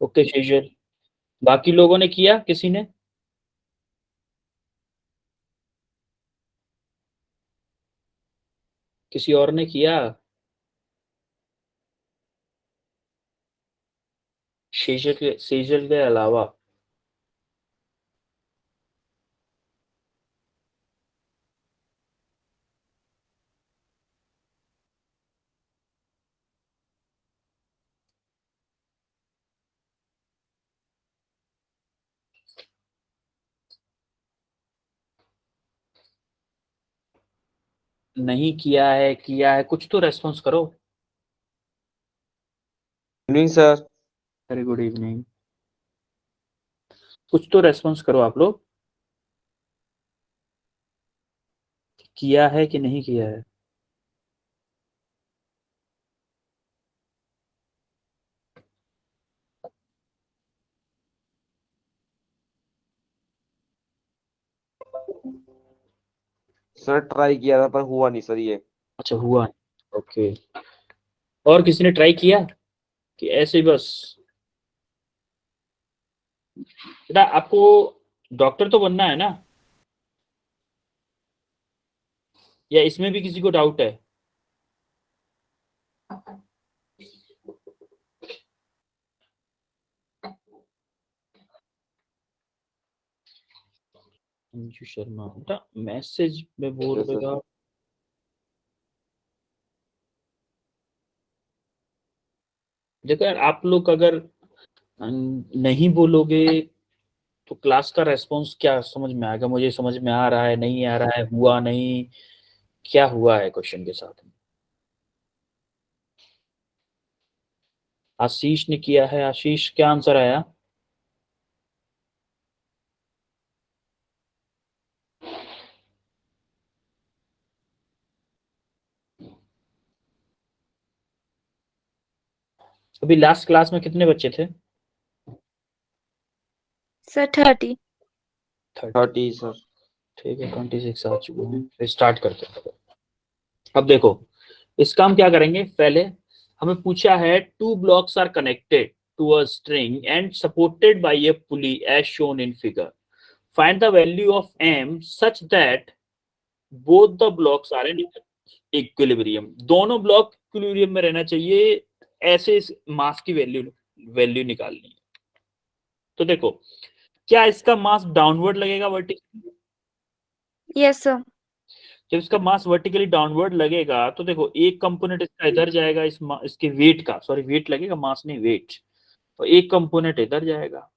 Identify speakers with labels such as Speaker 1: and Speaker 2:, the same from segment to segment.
Speaker 1: Okay शेजल, बाकी लोगों ने किया? किसी ने? किसी और ने किया? शेजल के अलावा? नहीं किया है, किया है, कुछ तो रेस्पॉन्स करो।
Speaker 2: Evening sir.
Speaker 1: Very good evening. कुछ तो रेस्पॉन्स करो आप लोग, किया है कि नहीं किया है?
Speaker 2: सर ट्राई किया था पर हुआ नहीं सर ये।
Speaker 1: अच्छा, हुआ। ओके। और किसी ने ट्राई किया कि ऐसे ही बस? बेटा आपको डॉक्टर तो बनना है ना, या इसमें भी किसी को डाउट है? अंशु शर्मा, बेटा मैसेज में बोल
Speaker 2: यस सर।
Speaker 1: देगा। देखो यार, आप लोग अगर नहीं बोलोगे तो क्लास का रेस्पॉन्स क्या समझ में आएगा? मुझे समझ में आ रहा है, नहीं आ रहा है, हुआ नहीं, क्या हुआ है क्वेश्चन के साथ में? आशीष ने किया है। आशीष, क्या आंसर आया? अभी लास्ट क्लास में कितने बच्चे थे?
Speaker 3: सर 30।
Speaker 2: 30 सर।
Speaker 1: ठीक है, 26 आ चुके हैं, फिर स्टार्ट करते हैं। अब देखो, इसका हम क्या करेंगे, पहले हमें पूछा है two blocks are connected to a string and supported by a pulley as shown in figure, find the value of m such that both the blocks are in equilibrium. दोनों ब्लॉक इक्विलिब्रियम में रहना चाहिए, ऐसे इस मास की value value निकालनी है। तो देखो, क्या इसका मास डाउनवर्ड लगेगा वर्टिकली?
Speaker 3: Yes sir.
Speaker 1: जब इसका मास वर्टिकली डाउनवर्ड लगेगा तो देखो, एक कंपोनेंट इसका इधर जाएगा, इसके वेट का, सॉरी वेट लगेगा, मास नहीं वेट, तो एक कंपोनेंट इधर जाएगा।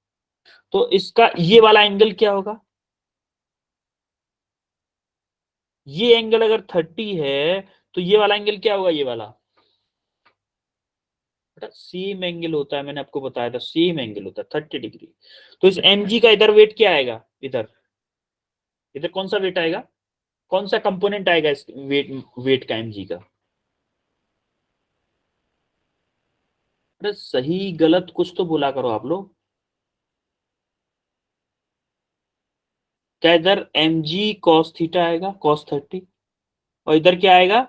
Speaker 1: तो इसका ये वाला एंगल क्या होगा? ये एंगल अगर 30 है तो ये वाला एंगल क्या होगा? ये वाला बेटा सेम एंगल होता है, मैंने आपको बताया था, सेम एंगल होता है 30 डिग्री। तो इस mg का इधर वेट क्या आएगा? इधर इधर कौन सा वेट आएगा? कौन सा कंपोनेंट आएगा इस वेट का mg का? अरे सही गलत कुछ तो बोला करो आप लोग। क्या इधर mg cos थीटा आएगा, cos 30, और इधर क्या आएगा?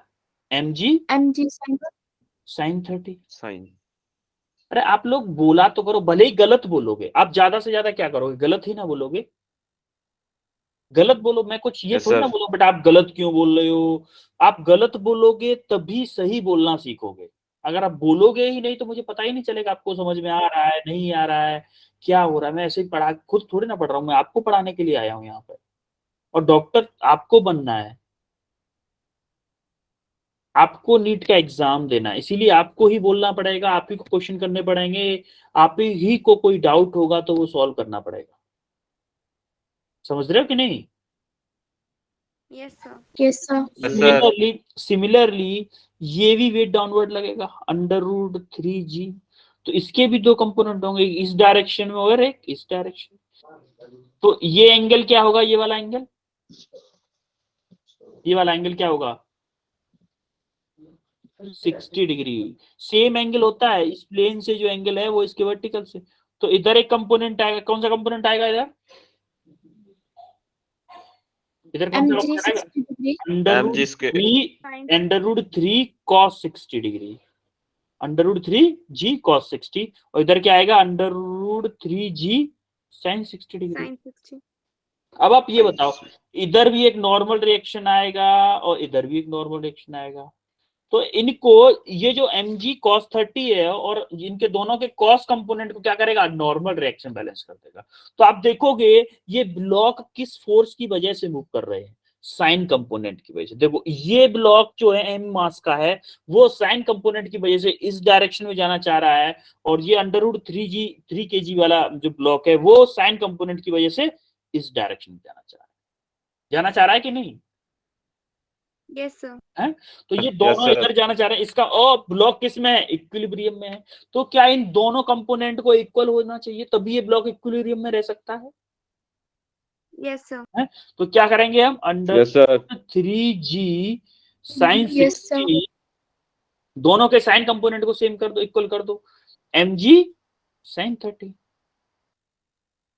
Speaker 1: mg
Speaker 3: mg
Speaker 1: sin 30।
Speaker 2: साइन।
Speaker 1: अरे आप लोग बोला तो करो, भले ही गलत बोलोगे, आप ज्यादा से ज्यादा क्या करोगे? गलत ही ना बोलोगे। गलत बोलो, मैं कुछ ये
Speaker 2: यस
Speaker 1: थोड़ी ना
Speaker 2: सर।
Speaker 1: बोलो बट आप गलत क्यों बोल रहे हो। आप गलत बोलोगे तभी सही बोलना सीखोगे। अगर आप बोलोगे ही नहीं तो मुझे पता ही नहीं चलेगा आपको समझ में आ रहा है, नहीं आ रहा है, क्या हो रहा है। मैं ऐसे ही पढ़ा, खुद थोड़ी ना पढ़ रहा हूँ, मैं आपको पढ़ाने के लिए आया हूँ यहाँ पर, और डॉक्टर आपको बनना है, आपको नीट का एग्जाम देना है, इसीलिए आपको ही बोलना पड़ेगा, आप ही को क्वेश्चन करने पड़ेंगे, आप ही को कोई डाउट होगा तो वो सॉल्व करना पड़ेगा। समझ रहे हो कि नहीं?
Speaker 3: Yes sir.
Speaker 4: Yes sir.
Speaker 2: Yes sir.
Speaker 1: Similarly ये भी वेट डाउनवर्ड लगेगा, √3g। तो इसके भी दो कंपोनेंट होंगे, इस डायरेक्शन में और एक इस डायरेक्शन। तो ये एंगल क्या होगा? ये वाला एंगल, ये वाला एंगल क्या होगा? 60 डिग्री। सेम एंगल होता है इस प्लेन से, जो एंगल है वो इसके वर्टिकल से। तो इधर एक कंपोनेंट आएगा, कौन सा कंपोनेंट आएगा इधर? इधर कौन सा
Speaker 4: mg
Speaker 1: कंपोनेंट आएगा?
Speaker 4: 60 degree
Speaker 2: mg square.
Speaker 1: √3 cos 60 degree. √3g cos 60 और इधर क्या आएगा √3g sin 60 डिग्री।
Speaker 3: sin 60.
Speaker 1: अब आप ये बताओ, इधर भी एक नॉर्मल रिएक्शन आएगा और इधर भी एक नॉर्मल रिएक्शन आएगा, तो इनको ये जो mg cos 30 है और इनके दोनों के cos कंपोनेंट को क्या करेगा, नॉर्मल रिएक्शन बैलेंस कर देगा। तो आप देखोगे ये ब्लॉक किस फोर्स की वजह से मूव कर रहे हैं, साइन कंपोनेंट की वजह से। देखो ये ब्लॉक जो है m मास का है वो साइन कंपोनेंट की वजह से इस डायरेक्शन में जाना चाह रहा है, और ये √3 kg वाला जो ब्लॉक है वो साइन कंपोनेंट की वजह से इस डायरेक्शन में जाना चाह रहा है कि नहीं
Speaker 3: Yes, sir.
Speaker 1: है? तो ये
Speaker 2: Yes,
Speaker 1: दोनों
Speaker 2: sir.
Speaker 1: इधर जाना चाह रहे हैं, इसका ब्लॉक किस में है, इक्विलिब्रियम में है। तो क्या इन दोनों कंपोनेंट को इक्वल होना चाहिए तभी ये ब्लॉक इक्विलिब्रियम में रह सकता है,
Speaker 3: Yes, sir.
Speaker 1: है? तो क्या करेंगे हम,
Speaker 2: Yes, sir.
Speaker 1: √3g sin
Speaker 3: Yes, sir.
Speaker 1: 60 दोनों के साइन कंपोनेंट को सेम कर दो, इक्वल कर दो, mg sin 30।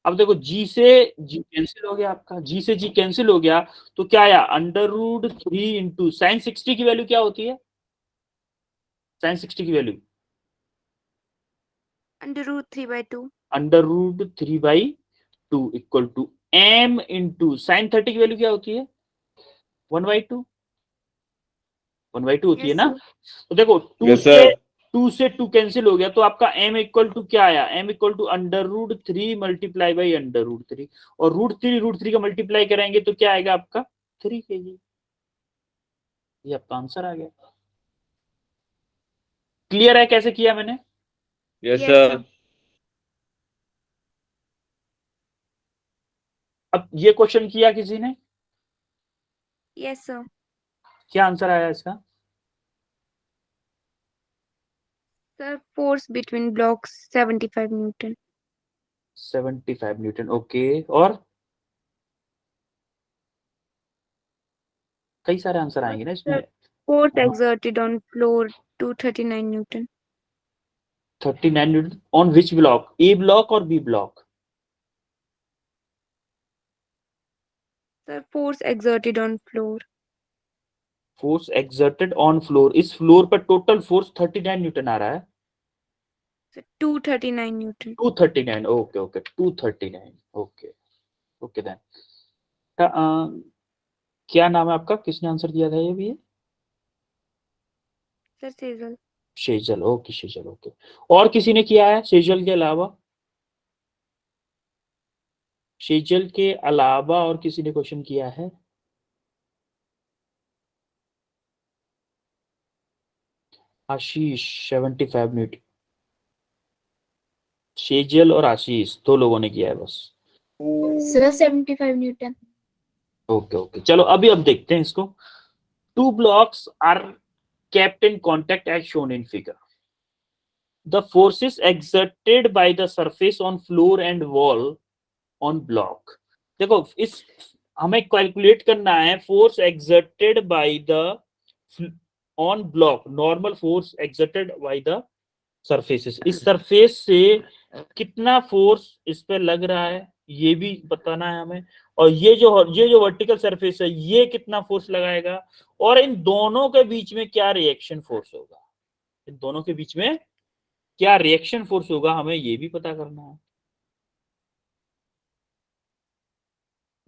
Speaker 1: अब देखो g से g कैंसिल हो गया, आपका g से g कैंसिल हो गया, तो क्या आया √3 इंटू साइन 60 की वैल्यू क्या होती है, साइन 60 की value
Speaker 3: √3/2.
Speaker 1: √3/2 equal to m into sine 30 की वैल्यू क्या होती है 1/2, 1/2 होती है
Speaker 3: Yes,
Speaker 1: ना।
Speaker 3: sir.
Speaker 1: तो देखो 2
Speaker 2: Yes,
Speaker 1: से
Speaker 2: sir.
Speaker 1: 2 से 2 कैंसिल हो गया, तो आपका m इक्वल टू क्या आया, m equal to √3 multiply by √3, और √3 का मल्टीप्लाई करेंगे तो क्या आएगा आपका 3 kg। ये आपका आंसर आ गया। क्लियर है कैसे किया मैंने?
Speaker 2: Yes,
Speaker 3: Yes,
Speaker 2: sir.
Speaker 3: sir.
Speaker 1: अब ये क्वेश्चन किया किसी ने,
Speaker 3: Yes, sir.
Speaker 1: क्या आंसर आया इसका?
Speaker 3: Sir, force between blocks 75 Newton.
Speaker 1: 75 Newton, okay. और कई सारे आंसर आएंगे ना इसमें।
Speaker 3: Force exerted on floor 239 Newton.
Speaker 1: 39 newton on which block, A block और B block?
Speaker 3: Sir, force exerted on floor.
Speaker 1: Force exerted on floor, इस फ्लोर पर total force 39 newton आ रहा है।
Speaker 3: Sir, 239 Newton.
Speaker 1: 239, okay okay 239, okay okay then. क्या नाम है आपका, किसने आंसर दिया था ये भी?
Speaker 3: Sir, Sejal.
Speaker 1: शेजल, ओके शेजल, ओके। और किसी ने किया है शेजल के अलावा? शेजल के अलावा और किसी ने क्वेश्चन किया है? आशीष 75 न्यूटन, शेजल और आशीष दो लोगों ने किया है बस।
Speaker 4: Sir 75 Newton.
Speaker 1: ओके ओके, चलो अभी अब देखते हैं इसको। Two blocks are kept in contact as shown in figure. The forces exerted by the surface on floor and wall on block. देखो इस हमें कैलकुलेट करना है force exerted by the on block, normal force exerted by the surfaces, इस surface से कितना force इस पे लग रहा है ये भी बताना है हमें, और ये जो वर्टिकल सरफेस है ये कितना फोर्स लगाएगा, और इन दोनों के बीच में क्या रिएक्शन फोर्स होगा, इन दोनों के बीच में क्या रिएक्शन फोर्स होगा हमें ये भी पता करना है।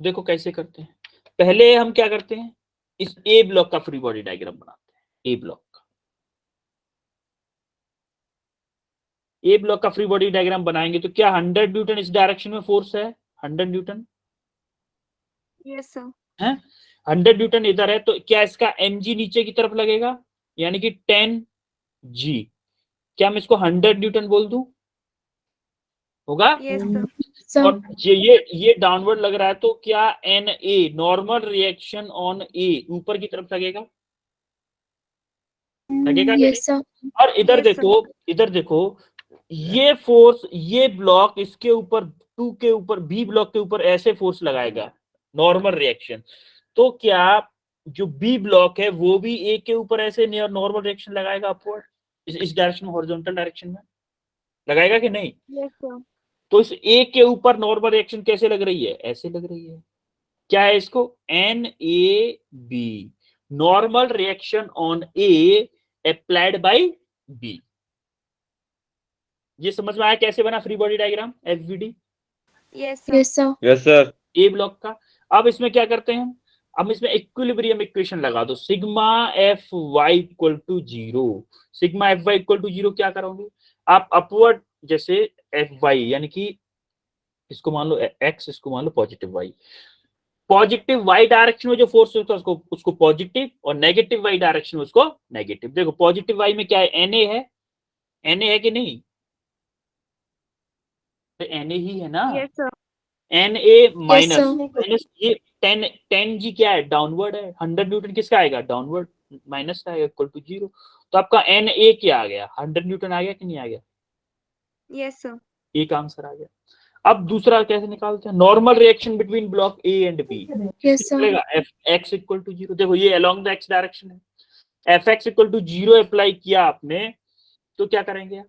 Speaker 1: देखो कैसे करते हैं, पहले हम क्या करते हैं, इस ए ब्लॉक का फ्री बॉडी डायग्राम बनाते हैं। ए ब्लॉक का फ्री बॉडी डायग्राम बनाएंगे तो क्या 100 न्यूटन इस डायरेक्शन में फोर्स है, 100 न्यूटन
Speaker 3: Yes, sir.
Speaker 1: है, 100 न्यूटन इधर है, तो क्या इसका mg नीचे की तरफ लगेगा, यानी कि 10g, क्या मैं इसको 100 न्यूटन बोल दूं, होगा?
Speaker 3: Yes, sir.
Speaker 4: सर
Speaker 1: और ये डाउनवर्ड लग रहा है, तो क्या Na नॉर्मल रिएक्शन ऑन ए ऊपर की तरफ लगेगा कि नहीं?
Speaker 4: Yes sir.
Speaker 1: और इधर
Speaker 3: Yes, sir.
Speaker 1: इधर देखो ये फोर्स, ये ब्लॉक इसके ऊपर 2 के ऊपर बी ब्लॉक के ऊपर ऐसे फोर्स लगाएगा नॉर्मल रिएक्शन, तो क्या जो बी ब्लॉक है वो भी ए के ऊपर ऐसे नॉर्मल रिएक्शन लगाएगा अपवर्ड, इस डायरेक्शन में, हॉरिजॉन्टल डायरेक्शन में लगाएगा कि नहीं?
Speaker 3: Yes, sir.
Speaker 1: तो इस ए के ऊपर नॉर्मल रिएक्शन कैसे लग रही है, ऐसे लग रही है। क्या है इसको, NAB, normal reaction on A applied by B. ये समझ में आया कैसे बना free body diagram FBD
Speaker 3: Yes, sir.
Speaker 4: Yes, sir.
Speaker 2: Yes sir.
Speaker 1: A block का। अब इसमें क्या करते हैं हम, अब इसमें इक्विलिब्रियम इक्वेशन लगा दो, sigma f y equal to zero. Sigma f y equal to zero क्या करोगे आप, अपवर्ड जैसे एफ वाई यानी कि इसको मान लो एक्स, इसको मान लो positive Y, positive Y direction में जो फोर्स होता है उसको पॉजिटिव, और नेगेटिव वाई डायरेक्शन में उसको नेगेटिव। देखो पॉजिटिव वाई में क्या है, एनए है, एनए है कि नहीं, एनए ही है ना,
Speaker 3: Yes, sir.
Speaker 1: N A minus
Speaker 4: sir.
Speaker 1: माइनस ये 10 जी क्या है, डाउनवर्ड है, 100 न्यूटन किसका आएगा, डाउनवर्ड, माइनस का आएगा, इक्वल टू जीरो। तो आपका एन ए क्या आ गया, 100 न्यूटन आ गया कि नहीं आ गया,
Speaker 3: Yes, sir.
Speaker 1: एक आंसर आ गया। अब दूसरा कैसे निकालते हैं, normal reaction between block A and B
Speaker 4: Yes, sir.
Speaker 1: F x equal to zero. देखो ये अलोंग द एक्स डायरेक्शन है, f x equal to zero apply किया आपने तो क्या करेंगे,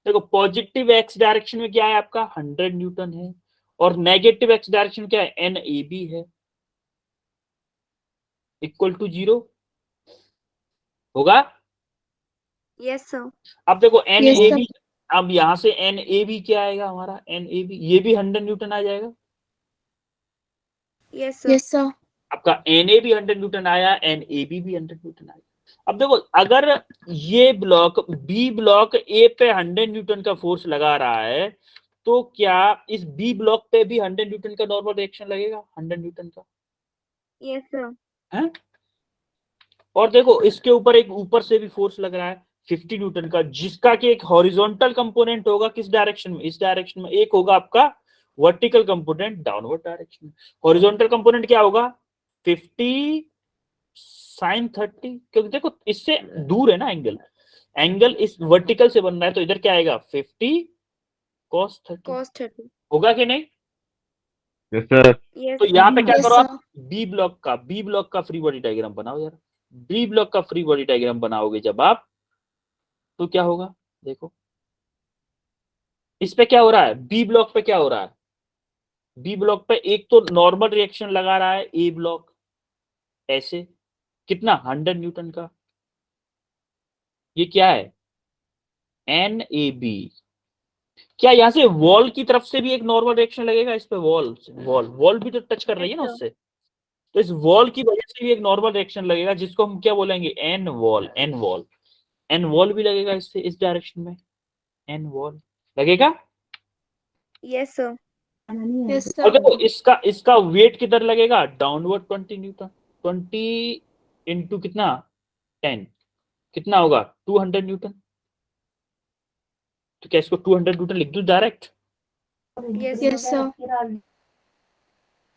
Speaker 1: देखो पॉजिटिव एक्स डायरेक्शन में क्या है आपका 100 न्यूटन है, और नेगेटिव एक्स डायरेक्शन में क्या है, एन ए बी है, इक्वल टू जीरो होगा।
Speaker 3: Yes, sir.
Speaker 1: अब देखो एन
Speaker 4: Yes,
Speaker 1: ए
Speaker 4: sir.
Speaker 1: बी, अब यहां से एन ए बी क्या आएगा हमारा, एन ए बी ये भी 100 न्यूटन आ जाएगा,
Speaker 3: Yes, sir.
Speaker 4: Yes, sir.
Speaker 1: आपका एन ए बी 100 न्यूटन आया, एन ए बी भी 100 न्यूटन आया। अब देखो अगर ये ब्लॉक बी ब्लॉक ए पे 100 न्यूटन का फोर्स लगा रहा है, तो क्या इस बी ब्लॉक पे भी 100 न्यूटन का नॉर्मल रिएक्शन लगेगा, 100 न्यूटन का
Speaker 3: Yes, sir.
Speaker 1: है। और देखो इसके ऊपर एक ऊपर से भी फोर्स लग रहा है 50 न्यूटन का, जिसका कि एक हॉरिजॉन्टल कंपोनेंट होगा किस डायरेक्शन में, इस डायरेक्शन में, एक होगा आपका वर्टिकल कंपोनेंट डाउनवर्ड डायरेक्शन में। हॉरिजॉन्टल कंपोनेंट क्या होगा 50 साइन 30, क्योंकि देखो इससे दूर है ना एंगल, एंगल इस वर्टिकल से बन रहा है, तो इधर क्या आएगा 50 cos 30
Speaker 3: Cos 30.
Speaker 1: होगा कि नहीं।
Speaker 2: Yes sir.
Speaker 3: Yes,
Speaker 1: तो
Speaker 3: sir.
Speaker 1: यहाँ पे क्या
Speaker 4: Yes,
Speaker 1: करो आप,
Speaker 4: sir.
Speaker 1: बी ब्लॉक का फ्री बॉडी डायग्राम बनाओ यार, बी ब्लॉक का फ्री बॉडी डायग्राम बनाओगे जब आप, तो क्या होगा देखो, इस पे क्या हो रहा है, बी ब्लॉक पे क्या हो रहा है, बी ब्लॉक पे एक तो नॉर्मल रिएक्शन लगा रहा है ए ब्लॉक ऐसे, कितना 100 न्यूटन का, ये क्या है एन ए बी। क्या यहाँ से वॉल की तरफ से भी एक नॉर्मल रिएक्शन लगेगा इस पे, वॉल वॉल वॉल भी तो टच कर रही है ना
Speaker 3: Yes, sir.
Speaker 1: उससे, तो इस वॉल की वजह से भी एक नॉर्मल रिएक्शन लगेगा, जिसको हम क्या बोलेंगे N wall, N wall, N wall भी लगेगा इससे इस डायरेक्शन में, एन वॉल लगेगा।
Speaker 3: Yes, sir.
Speaker 4: Yes,
Speaker 1: और
Speaker 4: sir.
Speaker 1: देखो इसका इसका वेट किधर लगेगा, डाउनवर्ड 20 न्यूटन, 20 इंटू कितना 10, कितना होगा 200 न्यूटन। तो क्या इसको 200 न्यूटन लिख दूं direct,
Speaker 3: Yes,
Speaker 4: Yes,
Speaker 3: sir.
Speaker 4: sir.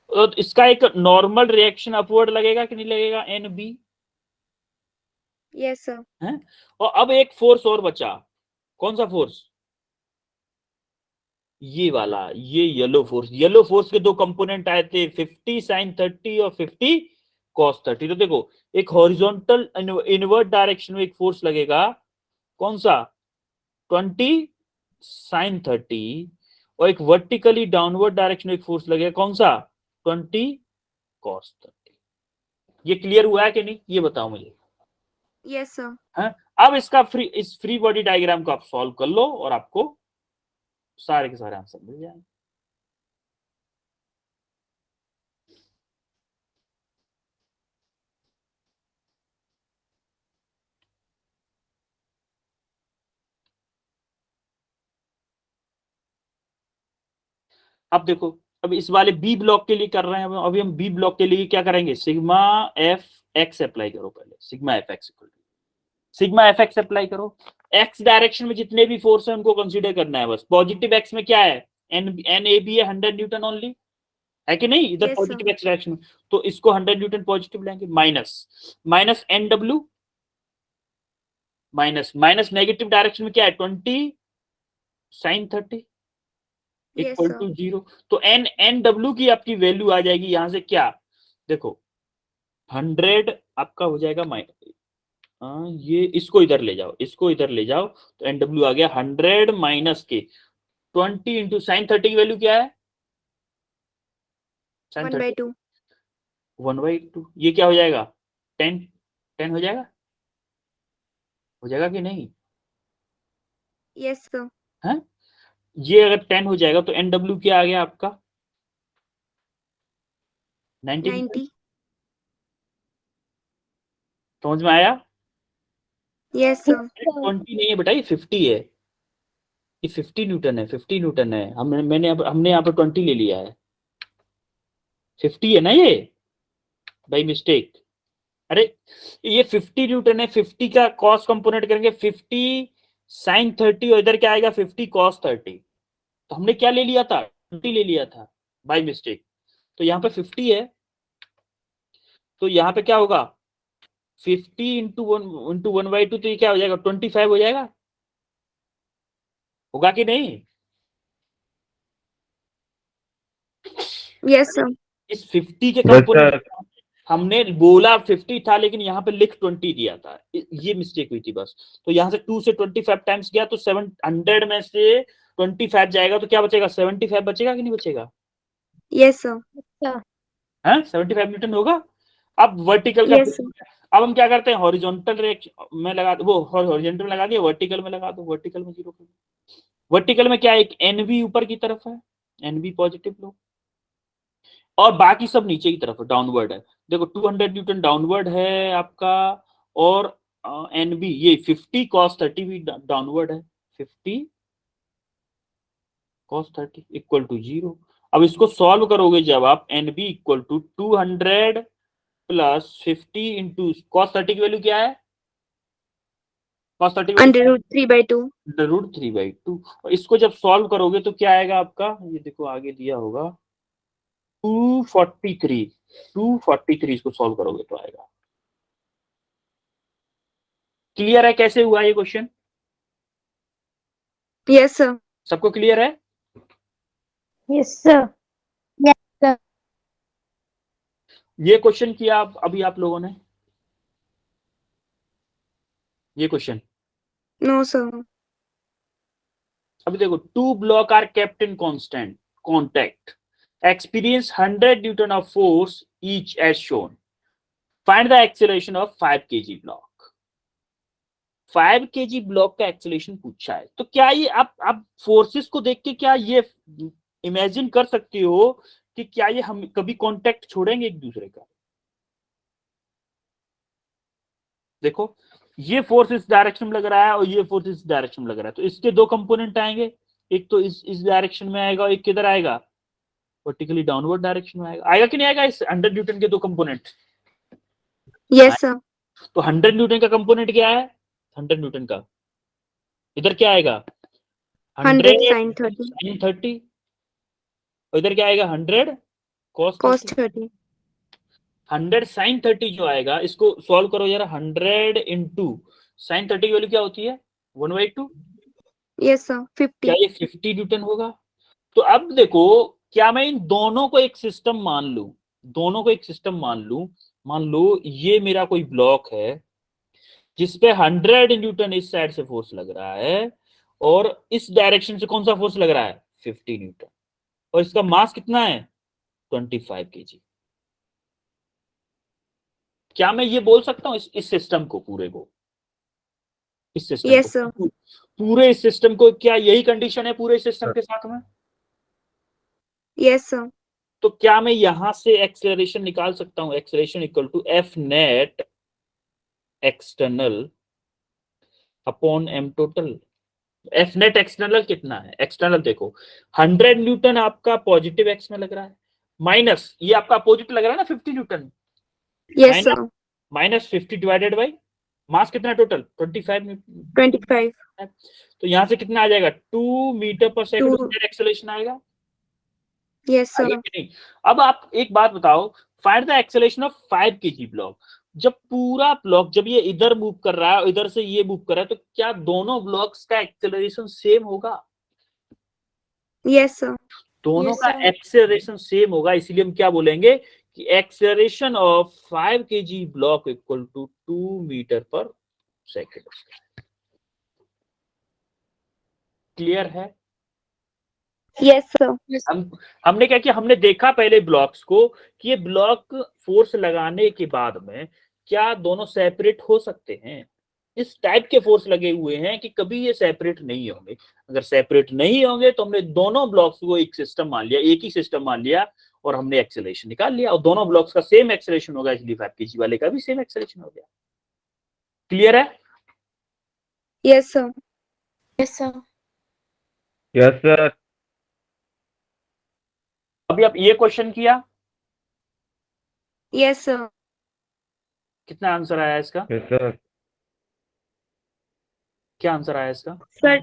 Speaker 1: तो इसका एक नॉर्मल रिएक्शन अपवर्ड लगेगा कि नहीं लगेगा, एन बी
Speaker 3: Yes, sir.
Speaker 1: है। और अब एक फोर्स और बचा, कौन सा फोर्स, ये वाला, ये येलो फोर्स, येलो फोर्स के दो कंपोनेंट आए थे 50 साइन 30 और 50 कॉस 30। तो देखो एक हॉरिजॉन्टल इनवर्ट डायरेक्शन में एक फोर्स लगेगा, कौन सा 20 साइन 30, और एक वर्टिकली डाउनवर्ड डायरेक्शन में एक फोर्स लगेगा, कौन सा 20 कॉस 30। ये क्लियर हुआ है कि नहीं, ये बताओ मुझे।
Speaker 3: Yes, sir.
Speaker 1: हाँ, अब इस फ्री बॉडी डायग्राम को आप सॉल्व कर लो और आपको सारे के सारे आंसर मिल जाएंगे। अब देखो, अब इस वाले बी ब्लॉक के लिए कर रहे हैं, अभी हम बी ब्लॉक के लिए क्या करेंगे, सिग्मा एफ एक्स अप्लाई करो पहले, sigma F x sigma F x apply करो, एक्स डायरेक्शन में जितने भी फोर्स है उनको कंसीडर करना है बस। पॉजिटिव एक्स में क्या है, एन ए बी है 100 न्यूटन ओनली, है कि नहीं, इधर
Speaker 3: Yes, sir.
Speaker 1: Positive x direction में, तो इसको 100 न्यूटन पॉजिटिव लेंगे, minus N W, minus negative direction में क्या है 20 sine 30
Speaker 3: Yes,
Speaker 1: equal
Speaker 3: sir.
Speaker 1: To 0। तो एन डब्ल्यू की आपकी वैल्यू आ जाएगी यहां से क्या, देखो 100 आपका हो जाएगा ये इसको इधर ले जाओ, इसको इधर ले जाओ, तो एन डब्ल्यू आ गया 100 माइनस के 20 इंटू साइन 30 की वैल्यू क्या है, साइन
Speaker 3: 1 by
Speaker 1: 30
Speaker 3: 2.
Speaker 1: 1/2, ये क्या हो जाएगा 10, 10 हो जाएगा कि नहीं,
Speaker 3: Yes, sir.
Speaker 1: है। ये अगर 10 हो जाएगा तो NW क्या आ गया आपका 90।
Speaker 3: 90.
Speaker 1: समझ में आया?
Speaker 3: Yes, sir.
Speaker 1: 20 नहीं है बेटा, ये 50 है, ये 50 न्यूटन है, 50 न्यूटन है। हमने यहाँ पर 20 ले लिया है, 50 है ना ये बाई मिस्टेक। अरे ये 50 न्यूटन है, 50 का कॉस कंपोनेंट करेंगे 50 साइन 30 और इधर क्या आएगा 50 कॉस 30। तो हमने क्या ले लिया था 20 ले लिया था बाई मिस्टेक। तो यहाँ पे 50 है, तो यहाँ पे क्या होगा 50 इंटू 1/2, तो ये क्या हो जाएगा 25 हो जाएगा, होगा कि नहीं?
Speaker 3: Yes, sir.
Speaker 1: इस 50 के कंपोनेंट हमने बोला 50 था लेकिन यहाँ पे लिख 20 दिया था, ये मिस्टेक हुई थी बस। तो यहाँ से 2 से 25 टाइम्स गया तो 700 में से 25 जाएगा तो क्या बचेगा 75 बचेगा कि नहीं बचेगा?
Speaker 3: Yes, sir.
Speaker 1: है 75 न्यूटन होगा। अब वर्टिकल का
Speaker 3: Yes, sir.
Speaker 1: अब हम क्या करते हैं हॉरिजॉन्टल में लगा दो, वो हॉरिजॉन्टल में लगा दिया, वर्टिकल में लगा दो, वर्टिकल में 0 कर दो। वर्टिकल में क्या एक NV ऊपर की तरफ है, NV पॉजिटिव लो, और बाकी सब नीचे की तरफ है, डाउनवर्ड है। देखो 200 न्यूटन डाउनवर्ड है आपका, और NB ये 50 cos 30 भी डाउनवर्ड है, 50 cos 30 इक्वल टू 0। अब इसको सॉल्व करोगे जब आप NB equal to 200 plus 50 into cos 30 की वैल्यू क्या है, cos 30 की
Speaker 3: Under root 3/2.
Speaker 1: रूट 3/2। और इसको जब सॉल्व करोगे तो क्या आएगा आपका, ये देखो आगे दिया होगा 243 इसको सॉल्व करोगे तो आएगा। क्लियर है कैसे हुआ ये क्वेश्चन?
Speaker 3: Yes, sir.
Speaker 1: सबको क्लियर है?
Speaker 4: Yes, sir.
Speaker 1: ये क्वेश्चन किया अभी आप लोगों ने ये क्वेश्चन?
Speaker 3: No, sir.
Speaker 1: अभी देखो 2 block are kept in constant contact, experience 100 newton of force each as shown, find the acceleration of 5 kg block. 5 kg block का एक्सेलरेशन पूछा है, तो क्या ये आप फोर्सेस को देख के क्या ये इमेजिन कर सकते हो कि क्या ये हम कभी कांटेक्ट छोड़ेंगे एक दूसरे का? देखो ये फोर्स इस डायरेक्शन में लग रहा है और ये फोर्स इस डायरेक्शन में लग रहा है, तो इसके दो कंपोनेंट आएंगे, एक तो इस डायरेक्शन में आएगा और एक किधर आएगा वर्टिकली डाउनवर्ड डायरेक्शन में आएगा कि नहीं आएगा इस 100 न्यूटन के दो कंपोनेंट?
Speaker 3: Yes, sir.
Speaker 1: तो 100 न्यूटन का कंपोनेंट क्या है 100 न्यूटन का, इधर क्या आएगा
Speaker 3: 100 sin 30.
Speaker 1: sin 30 और इधर क्या आएगा 100 cos
Speaker 3: Cos
Speaker 1: 30।
Speaker 3: 30.
Speaker 1: 100 sin 30 जो आएगा इसको सॉल्व करो जरा, 100 इंटू sin 30 की वैल्यू क्या होती है 1/2।
Speaker 3: Yes, sir. 50.
Speaker 1: क्या ये 50 न्यूटन होगा? तो अब देखो क्या मैं इन दोनों को एक सिस्टम मान लूं, दोनों को एक सिस्टम मान लूं, मान लो ये मेरा कोई ब्लॉक है जिसपे 100 न्यूटन इस साइड से फोर्स लग रहा है और इस डायरेक्शन से कौन सा फोर्स लग रहा है 50 न्यूटन, और इसका मास कितना है 25 kg। क्या मैं ये बोल सकता हूं इस सिस्टम को पूरे को, इस सिस्टम
Speaker 3: Yes, sir.
Speaker 1: को पूरे इस सिस्टम को, क्या यही कंडीशन है पूरे सिस्टम के साथ में?
Speaker 3: Yes, sir.
Speaker 1: तो क्या मैं यहां से एक्सेलरेशन निकाल सकता हूं, acceleration equal to F net external upon M total. F net external कितना है, एक्सटर्नल देखो 100 न्यूटन आपका पॉजिटिव एक्स में लग रहा है, माइनस ये आपका अपोजिट लग रहा है ना 50 Newton,
Speaker 3: Yes, sir.
Speaker 1: Minus 50 divided by mass कितना टोटल 25 न्यूटन।
Speaker 3: 25.
Speaker 1: तो यहां से कितना आ जाएगा 2 मीटर पर सेकंड
Speaker 3: Two.
Speaker 1: एक्सेलरेशन आएगा।
Speaker 3: Yes,
Speaker 1: आएगा
Speaker 3: sir.
Speaker 1: कि नहीं? अब आप एक बात बताओ, find the acceleration of 5 kg block. जब पूरा ब्लॉक जब ये इधर मूव कर रहा है और इधर से ये मूव कर रहा है तो क्या दोनों ब्लॉक्स का एक्सेलरेशन सेम होगा?
Speaker 3: Yes, sir.
Speaker 1: दोनों
Speaker 4: Yes,
Speaker 1: का
Speaker 4: sir.
Speaker 1: एक्सेलरेशन सेम होगा, इसलिए हम क्या बोलेंगे कि acceleration of 5 kg block equal to 2 metre पर सेकेंड। क्लियर है?
Speaker 3: Yes, sir.
Speaker 1: हमने क्या किया, हमने देखा पहले ब्लॉक्स को कि ये ब्लॉक फोर्स लगाने के बाद में क्या दोनों सेपरेट हो सकते हैं, इस टाइप के फोर्स लगे हुए हैं कि कभी ये सेपरेट नहीं होंगे। अगर सेपरेट नहीं होंगे तो हमने दोनों ब्लॉक्स को एक सिस्टम मान लिया, एक ही सिस्टम मान लिया, और हमने एक्सेलरेशन निकाल लिया, और दोनों ब्लॉक्स का सेम एक्सेलरेशन होगा, इसलिए 5 kg वाले का भी सेम एक्सेलरेशन हो गया। क्लियर है?
Speaker 3: Yes, sir.
Speaker 5: Yes, sir.
Speaker 2: Yes sir.
Speaker 1: अभी आप ये क्वेश्चन किया,
Speaker 3: Yes, sir.
Speaker 1: कितना आंसर आया इसका?
Speaker 2: Yes sir.
Speaker 1: क्या आंसर आया इसका?
Speaker 3: Sir,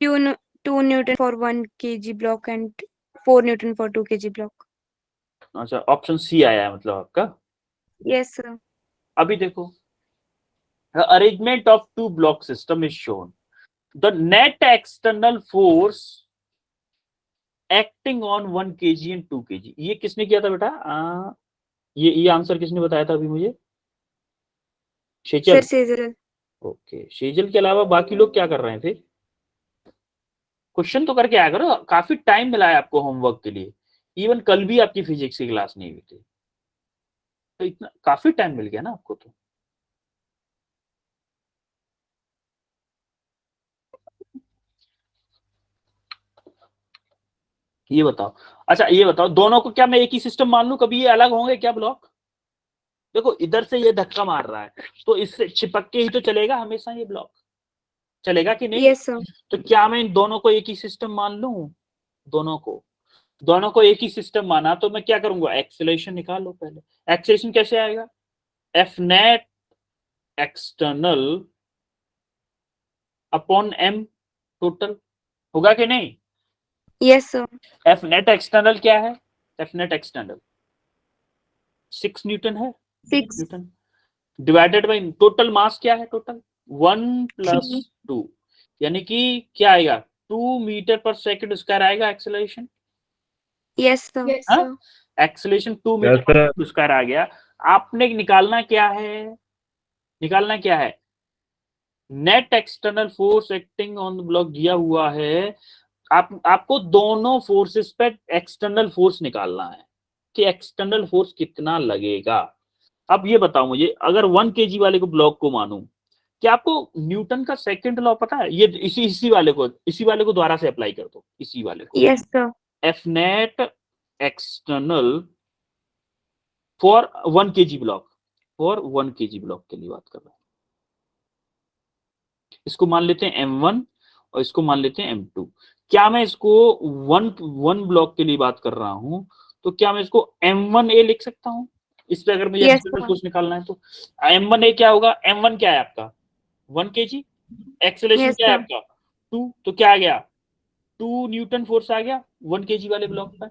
Speaker 3: 2 Newton for 1 kg block and 4 Newton for 2 kg block.
Speaker 1: अच्छा, ऑप्शन सी आया है मतलब आपका।
Speaker 3: Yes, sir.
Speaker 1: अभी देखो, arrangement of two block system is shown, the net external force acting on 1 kg and 2 kg। ये किसने किया था बेटा? ये आंसर किसने बताया था अभी मुझे?
Speaker 3: Sir,
Speaker 1: शेजल।
Speaker 3: Caesar.
Speaker 1: ओके, शेजल के अलावा बाकी लोग क्या कर रहे हैं फिर? क्वेश्चन तो करके आया करो, काफी टाइम मिला है आपको होमवर्क के लिए। इवन कल भी आपकी फिजिक्स की क्लास नहीं हुई थी, तो इतना काफी टाइम मिल गया ना आपको। तो ये बताओ, अच्छा ये बताओ, दोनों को क्या मैं एक ही सिस्टम मान लूं? कभी ये अलग होंगे क्या ब्लॉक? देखो इधर से ये धक्का मार रहा है, तो इससे चिपक के ही तो चलेगा हमेशा ये ब्लॉक, चलेगा कि नहीं?
Speaker 3: Yes, sir.
Speaker 1: तो क्या मैं इन दोनों को एक ही सिस्टम मान लूं? दोनों को एक ही सिस्टम माना तो मैं क्या करूंगा? एक्सेलरेशन निकालो पहले। एक्सेलरेशन कैसे आएगा? F net external upon m total, होगा कि नहीं?
Speaker 3: Yes, sir.
Speaker 1: F net external क्या है? एफ नेट एक्सटर्नल 6 न्यूटन है,
Speaker 3: 6.
Speaker 1: Newton divided by total mass क्या है? टोटल 1 + 2, यानी कि क्या आएगा? 2 मीटर पर सेकंड स्क्वायर आएगा एक्सेलरेशन।
Speaker 3: Yes, sir.
Speaker 5: Yes,
Speaker 1: हाँ?
Speaker 5: sir.
Speaker 1: एक्सेलरेशन 2 मीटर पर सेकंड स्क्वायर आ गया। आपने निकालना क्या है? Net external force acting on the block दिया हुआ है। आपको दोनों फोर्सेस पे एक्सटर्नल फोर्स निकालना है कि एक्सटर्नल फोर्स कितना लगेगा। अब ये बताओ मुझे, अगर 1 kg वाले को ब्लॉक को मानूं, क्या आपको न्यूटन का सेकंड लॉ पता है? ये इसी वाले को दोबारा से अप्लाई कर दो, इसी वाले को।
Speaker 3: Yes, sir.
Speaker 1: F net external for 1 kg block, के लिए बात कर रहा है। इसको मान लेते हैं M1 और इसको मान लेते हैं M2। क्या मैं इसको वन ब्लॉक के लिए बात कर रहा हूं, तो क्या मैं इसको M1A लिख सकता हूं? इस पे अगर मुझे
Speaker 3: Yes,
Speaker 1: एक्सटर्नल फोर्स निकालना है तो M1A क्या होगा? M1 क्या है आपका? 1 kg। एक्सेलरेशन
Speaker 3: Yes,
Speaker 1: क्या है
Speaker 3: sir.
Speaker 1: आपका? 2, तो क्या आ गया? 2 न्यूटन फोर्स आ गया 1 kg वाले ब्लॉक पर।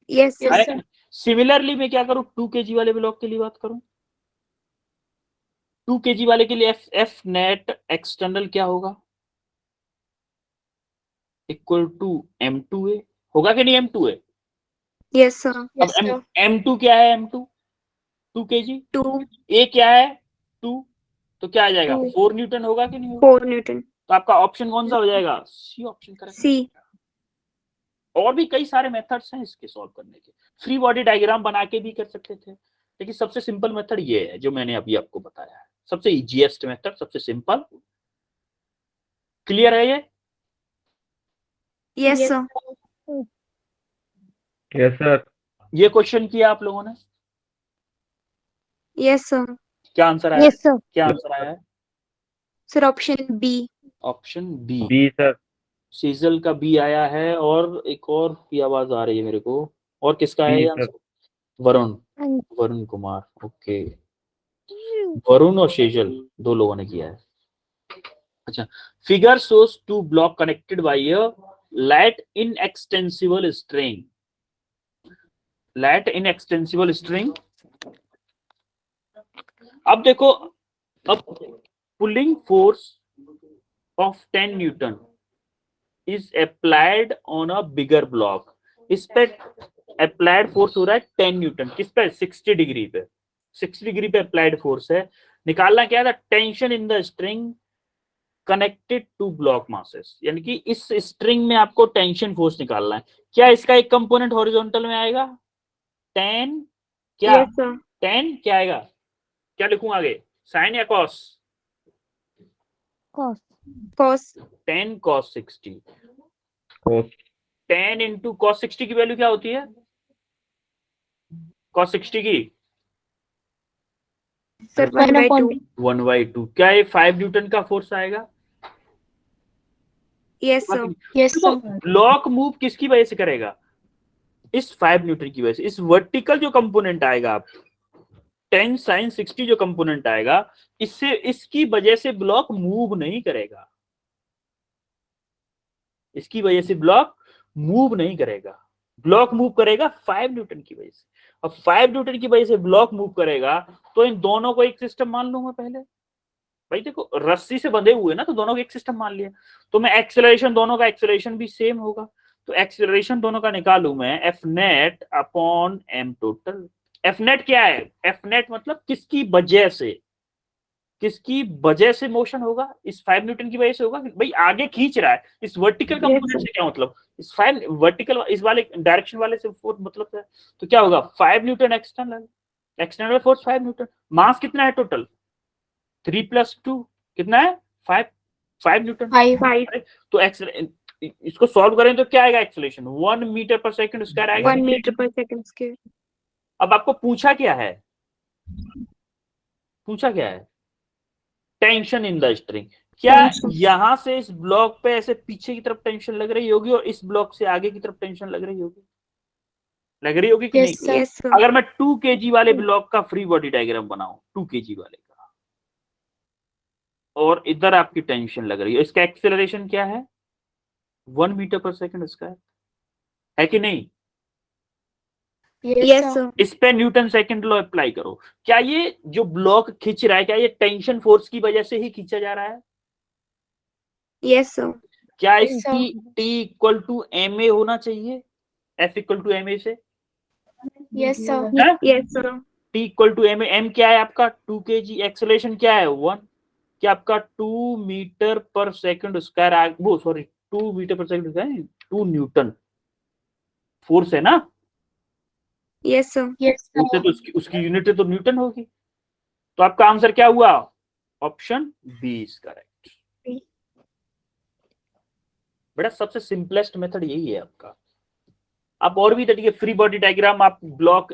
Speaker 3: Yes, sir.
Speaker 5: Yes, sir.
Speaker 1: Similarly मैं क्या करूं? 2 kg वाले ब्लॉक के लिए बात करूं। 2 kg वाले के लिए एफ नेट एक्सटर्नल क्या होगा? इक्वल टू M2A, होगा कि नहीं? M2A।
Speaker 3: Yes, sir.
Speaker 5: Yes,
Speaker 1: अब
Speaker 5: sir.
Speaker 1: M2 क्या है? M2 2 kg,
Speaker 3: 2.
Speaker 1: A क्या है? 2, तो क्या आ जाएगा?
Speaker 3: 2.
Speaker 1: 4 न्यूटन होगा कि नहीं होगा?
Speaker 3: 4 Newton.
Speaker 1: तो आपका ऑप्शन कौन सा हो जाएगा? C option correct.
Speaker 3: C.
Speaker 1: और भी कई सारे मेथड्स हैं इसके सॉल्व करने के, फ्री बॉडी डायग्राम बना के भी कर सकते थे, लेकिन सबसे सिंपल मेथड ये है जो मैंने अभी आपको बताया है, सबसे इजीएस्ट मेथड, सबसे सिंपल। क्लियर है ये?
Speaker 3: Yes,
Speaker 5: Yes,
Speaker 3: sir.
Speaker 5: sir.
Speaker 2: Yes sir.
Speaker 1: ये क्वेश्चन किया आप लोगों ने,
Speaker 3: Yes, sir.
Speaker 1: क्या आंसर आया?
Speaker 4: Yes, sir.
Speaker 1: क्या आंसर आया है?
Speaker 3: Sir, option B.
Speaker 1: Option B.
Speaker 2: B sir.
Speaker 1: Sejal का बी आया है, और एक और की आवाज आ रही है मेरे को, और किसका है
Speaker 2: बी
Speaker 1: ये
Speaker 2: सर।
Speaker 1: Answer? Varun,
Speaker 4: And
Speaker 1: Varun Kumar. Okay, Varun और सेजल दो लोगों ने किया है। अच्छा, figure shows two block connected by a light inextensible string. Light inextensible string. अब देखो, अब pulling force of 10 newton is applied on a bigger block. इस पे अप्लाइड फोर्स हो रहा है 10 न्यूटन, किस पे? 60 डिग्री पे। 60 डिग्री पे अप्लाइड फोर्स है। निकालना क्या था? Tension in the string connected to block masses, यानी कि इस स्ट्रिंग में आपको टेंशन फोर्स निकालना है। क्या इसका एक कंपोनेंट हॉरिजॉन्टल में आएगा? 10 क्या?
Speaker 3: Yes, sir.
Speaker 1: 10 क्या आएगा? क्या लिखूं आगे, साइन या cos?
Speaker 4: cos.
Speaker 3: cos
Speaker 1: 10 cos 60।
Speaker 2: cos
Speaker 1: 10 into cos 60 की वैल्यू क्या होती है? cos 60 की
Speaker 3: सर
Speaker 5: 1 upon
Speaker 3: 1/2
Speaker 1: 1/2। क्या ये 5 न्यूटन का फोर्स आएगा?
Speaker 3: यस सर
Speaker 5: Yes,
Speaker 1: देखो
Speaker 5: sir.
Speaker 1: ब्लॉक मूव किसकी वजह से करेगा? इस 5 न्यूटन की वजह से। इस वर्टिकल जो कंपोनेंट आएगा आप 10 sin 60 जो कंपोनेंट आएगा, इससे इसकी वजह से ब्लॉक मूव नहीं करेगा। इसकी वजह से ब्लॉक मूव नहीं करेगा। ब्लॉक मूव करेगा 5 न्यूटन की वजह से। अब 5 न्यूटन की वजह से ब्लॉक मूव करेगा तो इन दोनों को एक सिस्टम मान लूंगा पहले। भाई देखो रस्सी से बंधे हुए ना, तो दोनों को एक सिस्टम मान लिया। तो मैं एक्सेलरेशन, दोनों का एक्सेलरेशन भी सेम होगा। तो एक्सेलरेशन दोनों का निकालू मैं f net upon m total. F net क्या है? एफ नेट मतलब किसकी वजह से, किसकी वजह से मोशन होगा? इस 5 न्यूटन की वजह से होगा। भाई आगे खींच रहा है, इस वर्टिकल कंपोनेंट से क्या मतलब? इस 5 वर्टिकल, इस वाले डायरेक्शन वाले से फोर्स मतलब है। तो क्या होगा? 5 newton external, external force 5 newton. Mass कितना है टोटल? 3 + 2 कितना है? 5 न्यूटन।
Speaker 5: 5.
Speaker 3: 5
Speaker 1: तो इसको सॉल्व करें तो क्या आएगा? एक्सेलरेशन 1 मीटर पर सेकंड स्क्वायर आएगा।
Speaker 3: 1 मीटर पर सेकंड स्क्वायर।
Speaker 1: अब आपको पूछा क्या है? पूछा क्या है? Tension in the string. क्या
Speaker 3: Tension.
Speaker 1: यहां से इस ब्लॉक पे ऐसे पीछे की तरफ टेंशन लग रही होगी और इस ब्लॉक से आगे की तरफ टेंशन लग रही होगी? लग रही होगी कि
Speaker 5: Yes,
Speaker 1: नहीं?
Speaker 5: sir.
Speaker 3: यस सर
Speaker 1: अगर मैं 2 kg वाले ब्लॉक का फ्री बॉडी डायग्राम बनाऊं, 2 kg वाले का, और इधर आपकी टेंशन लग रही है, इसका एक्सेलरेशन क्या है? 1 मीटर पर सेकंड स्क्वायर है कि नहीं?
Speaker 5: Yes,
Speaker 3: yes
Speaker 5: sir.
Speaker 3: सर
Speaker 1: इस पे न्यूटन सेकंड लॉ अप्लाई करो। क्या ये जो ब्लॉक खींच रहा है, क्या ये टेंशन फोर्स की वजह से ही खींचा जा रहा है?
Speaker 3: यस सर
Speaker 1: क्या
Speaker 5: Yes,
Speaker 1: इसकी T = ma होना चाहिए? F = ma से?
Speaker 5: Yes, sir.
Speaker 1: है?
Speaker 3: Yes sir
Speaker 1: T = ma। m क्या है आपका? 2 kg। एक्सेलरेशन क्या है? 1। क्या आपका 2 मीटर पर सेकंड स्क्वायर, वो सॉरी 2 मीटर पर सेकंड स्क्वायर, 2 न्यूटन फोर्स है ना?
Speaker 3: यस सर
Speaker 5: Yes,
Speaker 1: फोर्स है
Speaker 5: sir.
Speaker 1: तो उसकी यूनिट तो न्यूटन होगी। तो आपका आंसर क्या हुआ? Option B is correct.
Speaker 5: B.
Speaker 1: बेटा सबसे सिंपलेस्ट मेथड यही है आपका। आप और भी तरीके, फ्री बॉडी डायग्राम, आप ब्लॉक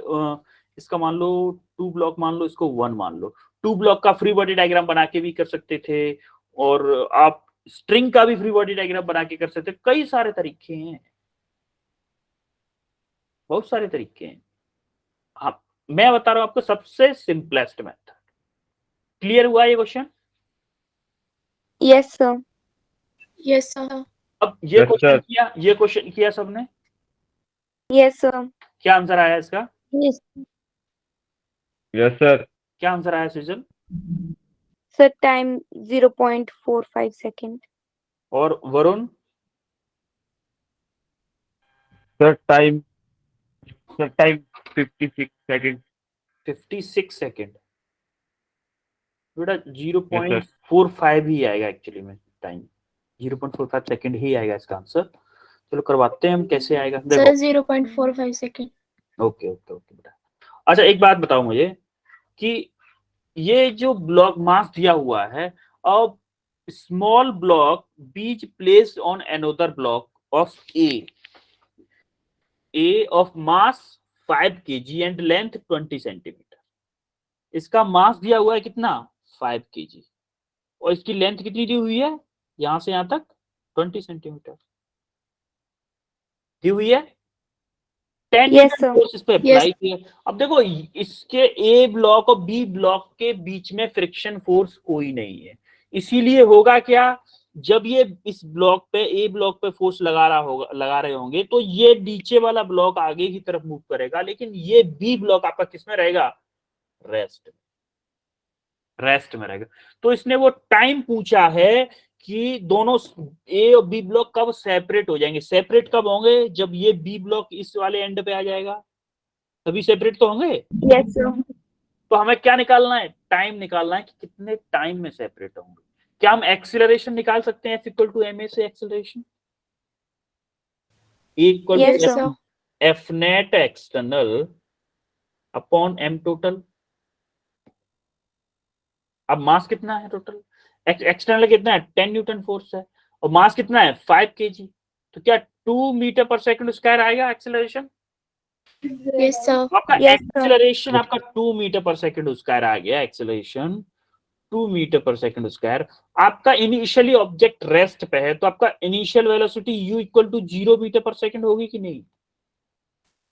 Speaker 1: इसका मान लो 2 ब्लॉक मान लो, इसको 1 मान लो, 2 ब्लॉक का फ्री बॉडी डायग्राम बना के भी कर सकते थे, और आप स्ट्रिंग का भी फ्री बॉडी डायग्राम बना के कर सकते थे। कई सारे तरीके हैं, बहुत सारे तरीके हैं। हाँ, मैं बता रहा हूं आपको सबसे सिंपलेस्ट मेथड। क्लियर हुआ ये question?
Speaker 3: Yes sir
Speaker 5: Yes, sir.
Speaker 1: अब ये
Speaker 2: Yes,
Speaker 1: क्वेश्चन
Speaker 2: sir.
Speaker 1: किया, ये क्वेश्चन किया सबने,
Speaker 3: यस सर
Speaker 1: क्या आंसर आया इसका?
Speaker 4: Yes.
Speaker 2: Yes, sir.
Speaker 1: क्या आंसर आया सृजन?
Speaker 3: Sir time 0.45 second.
Speaker 1: और Varun?
Speaker 2: Sir, time. Sir, time 56 seconds.
Speaker 1: 56 second. बेटा
Speaker 2: Yes, sir.
Speaker 1: 0.45 ही आएगा एक्चुअली में टाइम, 0.45 सेकेंड ही आएगा इसका आंसर। चलो करवाते हैं हम, कैसे आएगा
Speaker 5: Sir,
Speaker 1: देखो।
Speaker 5: 0.45 second.
Speaker 1: ओके ओके ओके बेटा। अच्छा एक बात बताओ मुझे कि ये जो ब्लॉक मास दिया हुआ है, अब small block beach placed on another block of A of mass 5 kg and length 20 centimetre. इसका मास दिया हुआ है कितना? 5 kg, और इसकी लेंथ कितनी दी हुई है? यहां से यहां तक 20 सेंटीमीटर दी हुई है। 10
Speaker 3: Yes,
Speaker 1: न्यूटन
Speaker 3: sir.
Speaker 1: फोर्स इस पे
Speaker 5: Yes.
Speaker 1: अप्लाई किया। अब देखो इसके ए ब्लॉक और बी ब्लॉक के बीच में फ्रिक्शन फोर्स कोई नहीं है, इसीलिए होगा क्या, जब ये इस ब्लॉक पे, ए ब्लॉक पे फोर्स लगा रहे होंगे, तो ये नीचे वाला ब्लॉक आगे की तरफ मूव करेगा, लेकिन ये बी ब्लॉक आपका किसमें रहेगा? रेस्ट में रहेगा। तो इसने वो टाइम पूछा है कि दोनों ए और बी ब्लॉक कब सेपरेट हो जाएंगे। सेपरेट कब होंगे? जब ये बी ब्लॉक इस वाले एंड पे आ जाएगा, तभी सेपरेट तो होंगे।
Speaker 3: Yes, sir.
Speaker 1: तो हमें क्या निकालना है? टाइम निकालना है कि कितने टाइम में सेपरेट होंगे। क्या हम एक्सीलरेशन निकाल सकते हैं? F = ma से acceleration
Speaker 3: Yes,
Speaker 5: Yes,
Speaker 3: sir.
Speaker 5: sir.
Speaker 1: F net external upon m total. अब मास कितना है टोटल? एक्सटर्नल कितना है 10 न्यूटन फोर्स है और मास कितना है 5 kg, तो क्या 2 मीटर पर सेकंड स्क्वायर आएगा एक्सेलरेशन?
Speaker 5: Yes, sir.
Speaker 1: आपका
Speaker 3: Yes, sir.
Speaker 1: एक्सेलरेशन आपका 2 मीटर पर सेकंड स्क्वायर आ गया, एक्सेलरेशन 2 मीटर पर सेकंड स्क्वायर। आपका इनिशियली ऑब्जेक्ट रेस्ट पे है, तो आपका initial velocity u equal to 0 metre पर सेकंड होगी कि नहीं?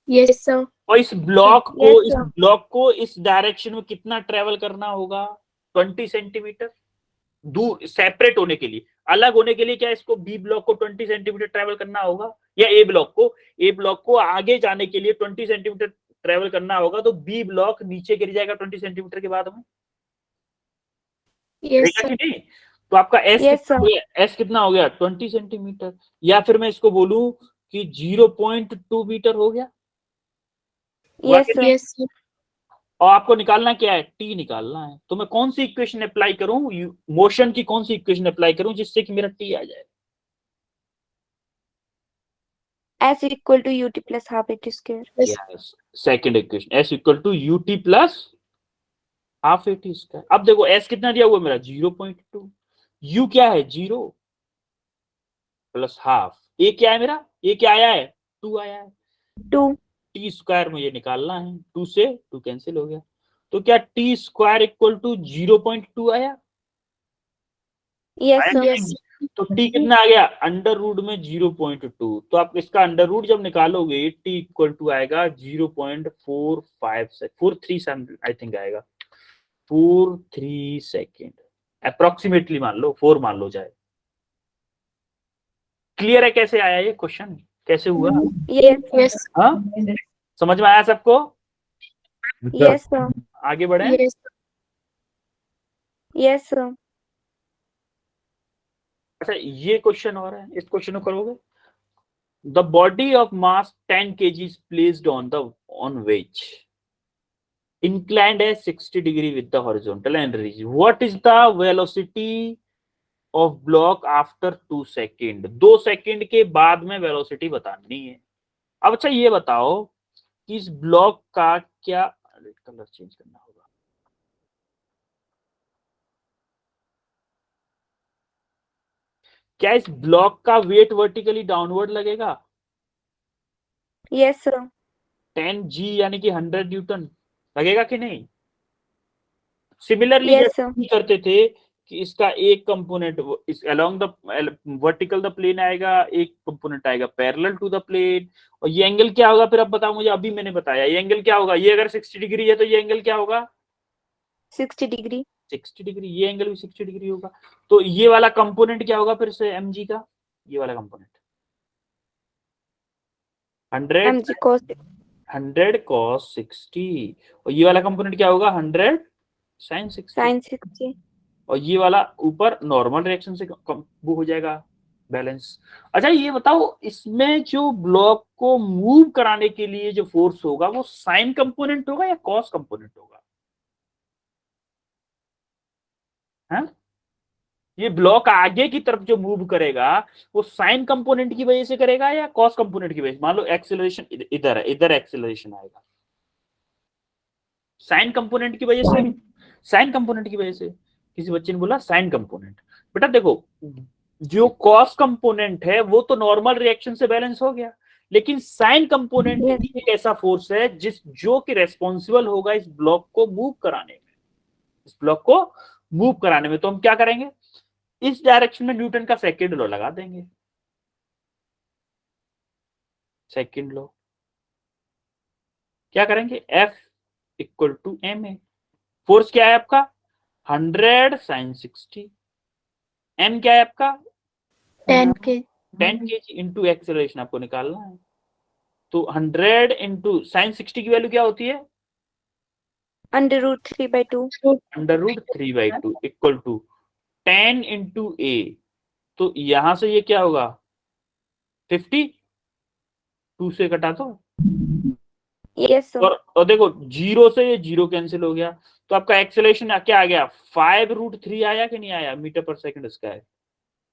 Speaker 5: Yes, sir.
Speaker 1: और इस ब्लॉक को
Speaker 3: Yes,
Speaker 1: इस
Speaker 3: sir.
Speaker 1: ब्लॉक को इस डायरेक्शन में कितना ट्रेवल करना होगा? 20 सेंटीमीटर दूर, सेपरेट होने के लिए, अलग होने के लिए क्या इसको बी ब्लॉक को 20 सेंटीमीटर ट्रेवल करना होगा, या ए ब्लॉक को आगे जाने के लिए 20 सेंटीमीटर ट्रेवल करना होगा, तो बी ब्लॉक नीचे गिर जाएगा 20 सेंटीमीटर के बाद में,
Speaker 5: Yes,
Speaker 1: देखा
Speaker 5: sir.
Speaker 1: कि नहीं? तो आपका एस
Speaker 3: Yes,
Speaker 1: कितना हो गया? एस कितना हो गया 20 सेंटीमीटर, या फिर मैं इसको बोलूं कि 0.2 मीटर हो गया।
Speaker 3: Yes, sir.
Speaker 5: Yes, sir.
Speaker 1: और आपको निकालना क्या है? टी निकालना है। तो मैं कौन सी इक्वेशन अप्लाई करूं, मोशन की कौन सी इक्वेशन अप्लाई करूं जिससे कि मेरा टी आ जाए?
Speaker 3: S equal to ut plus half at square.
Speaker 5: Yes.
Speaker 1: Yes, second equation s equal to u t plus half a t square. अब देखो एस कितना दिया हुआ है मेरा 0.2, यू क्या है 0 प्लस हाफ, ए क्या है मेरा, ए क्या आया है 2 आया है,
Speaker 3: 2.
Speaker 1: टी स्क्वायर मुझे निकालना है, 2 से 2 कैंसिल हो गया, तो क्या टी स्क्वायर इक्वल टू 0.2 आया?
Speaker 3: Yes,
Speaker 1: आया
Speaker 3: sir.
Speaker 1: कि
Speaker 5: Yes.
Speaker 1: नहीं? तो टी कितना आ गया अंडर रूट में 0.2, तो आप इसका अंडर रूट जब निकालोगे टी इक्वल टू आएगा 0.43 आई थिंक आएगा 43 सेकेंड अप्रोक्सीमेटली, मान लो 4 मान लो जाए। क्लियर है कैसे आया ये क्वेश्चन, कैसे हुआ?
Speaker 3: Yes, sir.
Speaker 5: Yes.
Speaker 1: हाँ, समझ में आया सबको?
Speaker 3: Yes, sir.
Speaker 1: आगे बढ़े।
Speaker 5: Yes.
Speaker 3: Yes, sir.
Speaker 1: अच्छा ये क्वेश्चन और है, इस क्वेश्चन को करोगे। The body of mass 10 kg is placed on which inclined है 60 degree with the horizontal and rigid. What is the velocity of block after 2 second? 2 second के बाद में वेलोसिटी बतानी है। अब अच्छा ये बताओ कि इस ब्लॉक का क्या, कलर चेंज करना होगा, क्या इस ब्लॉक का वेट वर्टिकली डाउनवर्ड लगेगा?
Speaker 3: Yes, sir.
Speaker 1: 10 G यानी कि 100 न्यूटन लगेगा कि नहीं? सिमिलरली
Speaker 3: Yes,
Speaker 1: जैसे
Speaker 3: sir.
Speaker 1: हम करते थे कि इसका एक कंपोनेंट इस along the vertical the plane आएगा, एक कंपोनेंट आएगा पैरेलल टू द प्लेन, और ये एंगल क्या होगा फिर? अब बताओ मुझे, अभी मैंने बताया ये एंगल क्या होगा, ये अगर 60 डिग्री है तो ये एंगल क्या होगा
Speaker 3: 60 degree.
Speaker 1: 60 डिग्री, ये एंगल भी 60 डिग्री होगा। तो ये वाला कंपोनेंट क्या होगा फिर से mg का, ये वाला कंपोनेंट
Speaker 3: mg cos
Speaker 1: 100 cos 60, और ये वाला कंपोनेंट क्या होगा 100 sin 60,
Speaker 3: sin 60.
Speaker 1: और ये वाला ऊपर नॉर्मल रिएक्शन से वो हो जाएगा बैलेंस। अच्छा ये बताओ इसमें जो ब्लॉक को मूव कराने के लिए जो फोर्स होगा वो साइन कंपोनेंट होगा या कॉस कंपोनेंट होगा? है? ये ब्लॉक आगे की तरफ जो मूव करेगा वो साइन कंपोनेंट की वजह से करेगा या कॉस कंपोनेंट की वजह से? मान लो एक्सेलरेशन इधर है, इधर एक्सेलरेशन आएगा, साइन कंपोनेंट की वजह से, साइन कंपोनेंट की वजह से। किसी बच्चे ने बोला साइन कंपोनेंट, बेटा देखो जो कॉस कंपोनेंट है वो तो नॉर्मल रिएक्शन से बैलेंस हो गया, लेकिन साइन कंपोनेंट
Speaker 3: Yes.
Speaker 1: एक ऐसा फोर्स है जो कि रेस्पॉन्सिबल होगा इस ब्लॉक को मूव कराने में, इस ब्लॉक को मूव कराने में। तो हम क्या करेंगे, इस डायरेक्शन में न्यूटन का सेकंड लॉ लगा देंगे, सेकंड लॉ क्या करेंगे, F इक्वल टू एम ए, फोर्स क्या है आपका 100 sin 60, m क्या है आपका
Speaker 5: 10 kg.
Speaker 1: 10 kg इंटू एक्सेलरेशन आपको निकालना है। तो 100 इंटू sin 60 की वैल्यू क्या होती है
Speaker 3: under root 3/2.
Speaker 1: Under root 3/2 equal to 10 into ए, तो यहां से ये क्या होगा 50, 2 से घटा दो,
Speaker 3: Yes, sir.
Speaker 1: और देखो जीरो से ये जीरो कैंसिल हो गया, तो आपका एक्सेलरेशन क्या आ गया 5√3 आया कि नहीं आया मीटर पर second square,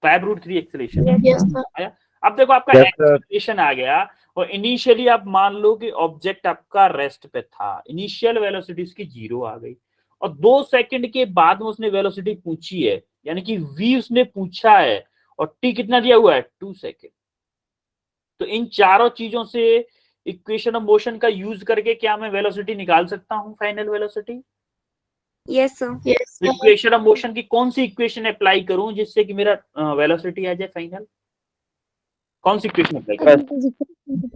Speaker 1: 5√3 acceleration
Speaker 5: Yes, sir.
Speaker 1: आया। अब देखो आपका
Speaker 2: Yes, sir.
Speaker 1: एक्सेलरेशन आ गया, और इनिशियली आप मान लो कि ऑब्जेक्ट आपका रेस्ट पे था, इनिशियल वेलोसिटी इसकी 0 आ गई, और 2 सेकंड के बाद में उसने वेलोसिटी पूछी है यानी कि v उसने पूछा है और t कितना दिया हुआ है 2 सेकेंड। तो इन चारों चीजों से इक्वेशन ऑफ मोशन का यूज करके क्या मैं वेलोसिटी निकाल सकता हूं, final velocity?
Speaker 3: Yes, sir.
Speaker 5: Yes, sir.
Speaker 1: Equation of motion की कौन सी इक्वेशन अप्लाई करूं जिससे कि मेरा वेलोसिटी आ जाए फाइनल? कौन सी इक्वेशन अप्लाई करूं?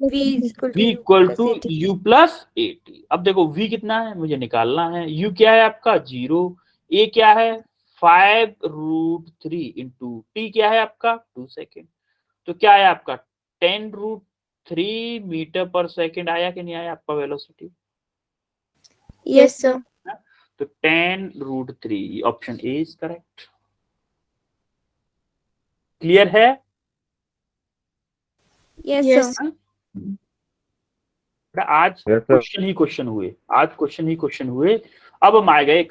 Speaker 3: V is equal
Speaker 1: v
Speaker 3: to U
Speaker 1: equal
Speaker 3: plus
Speaker 1: to
Speaker 3: 80.
Speaker 1: u plus a t. अब देखो v कितना है मुझे निकालना है, u क्या है आपका 0, a क्या है 5√3 इंटू t क्या है आपका 2 सेकेंड। तो क्या है आपका 10√3 मीटर पर सेकेंड आया कि नहीं आया आपका वेलोसिटी?
Speaker 5: Yes, sir.
Speaker 1: तो 10√3 option A is correct. Clear है?
Speaker 3: Yes,
Speaker 5: Yes,
Speaker 3: sir.
Speaker 1: आज
Speaker 2: Yes, sir.
Speaker 1: क्वेश्चन ही क्वेश्चन हुए, आज क्वेश्चन ही क्वेश्चन हुए। अब हम आ गए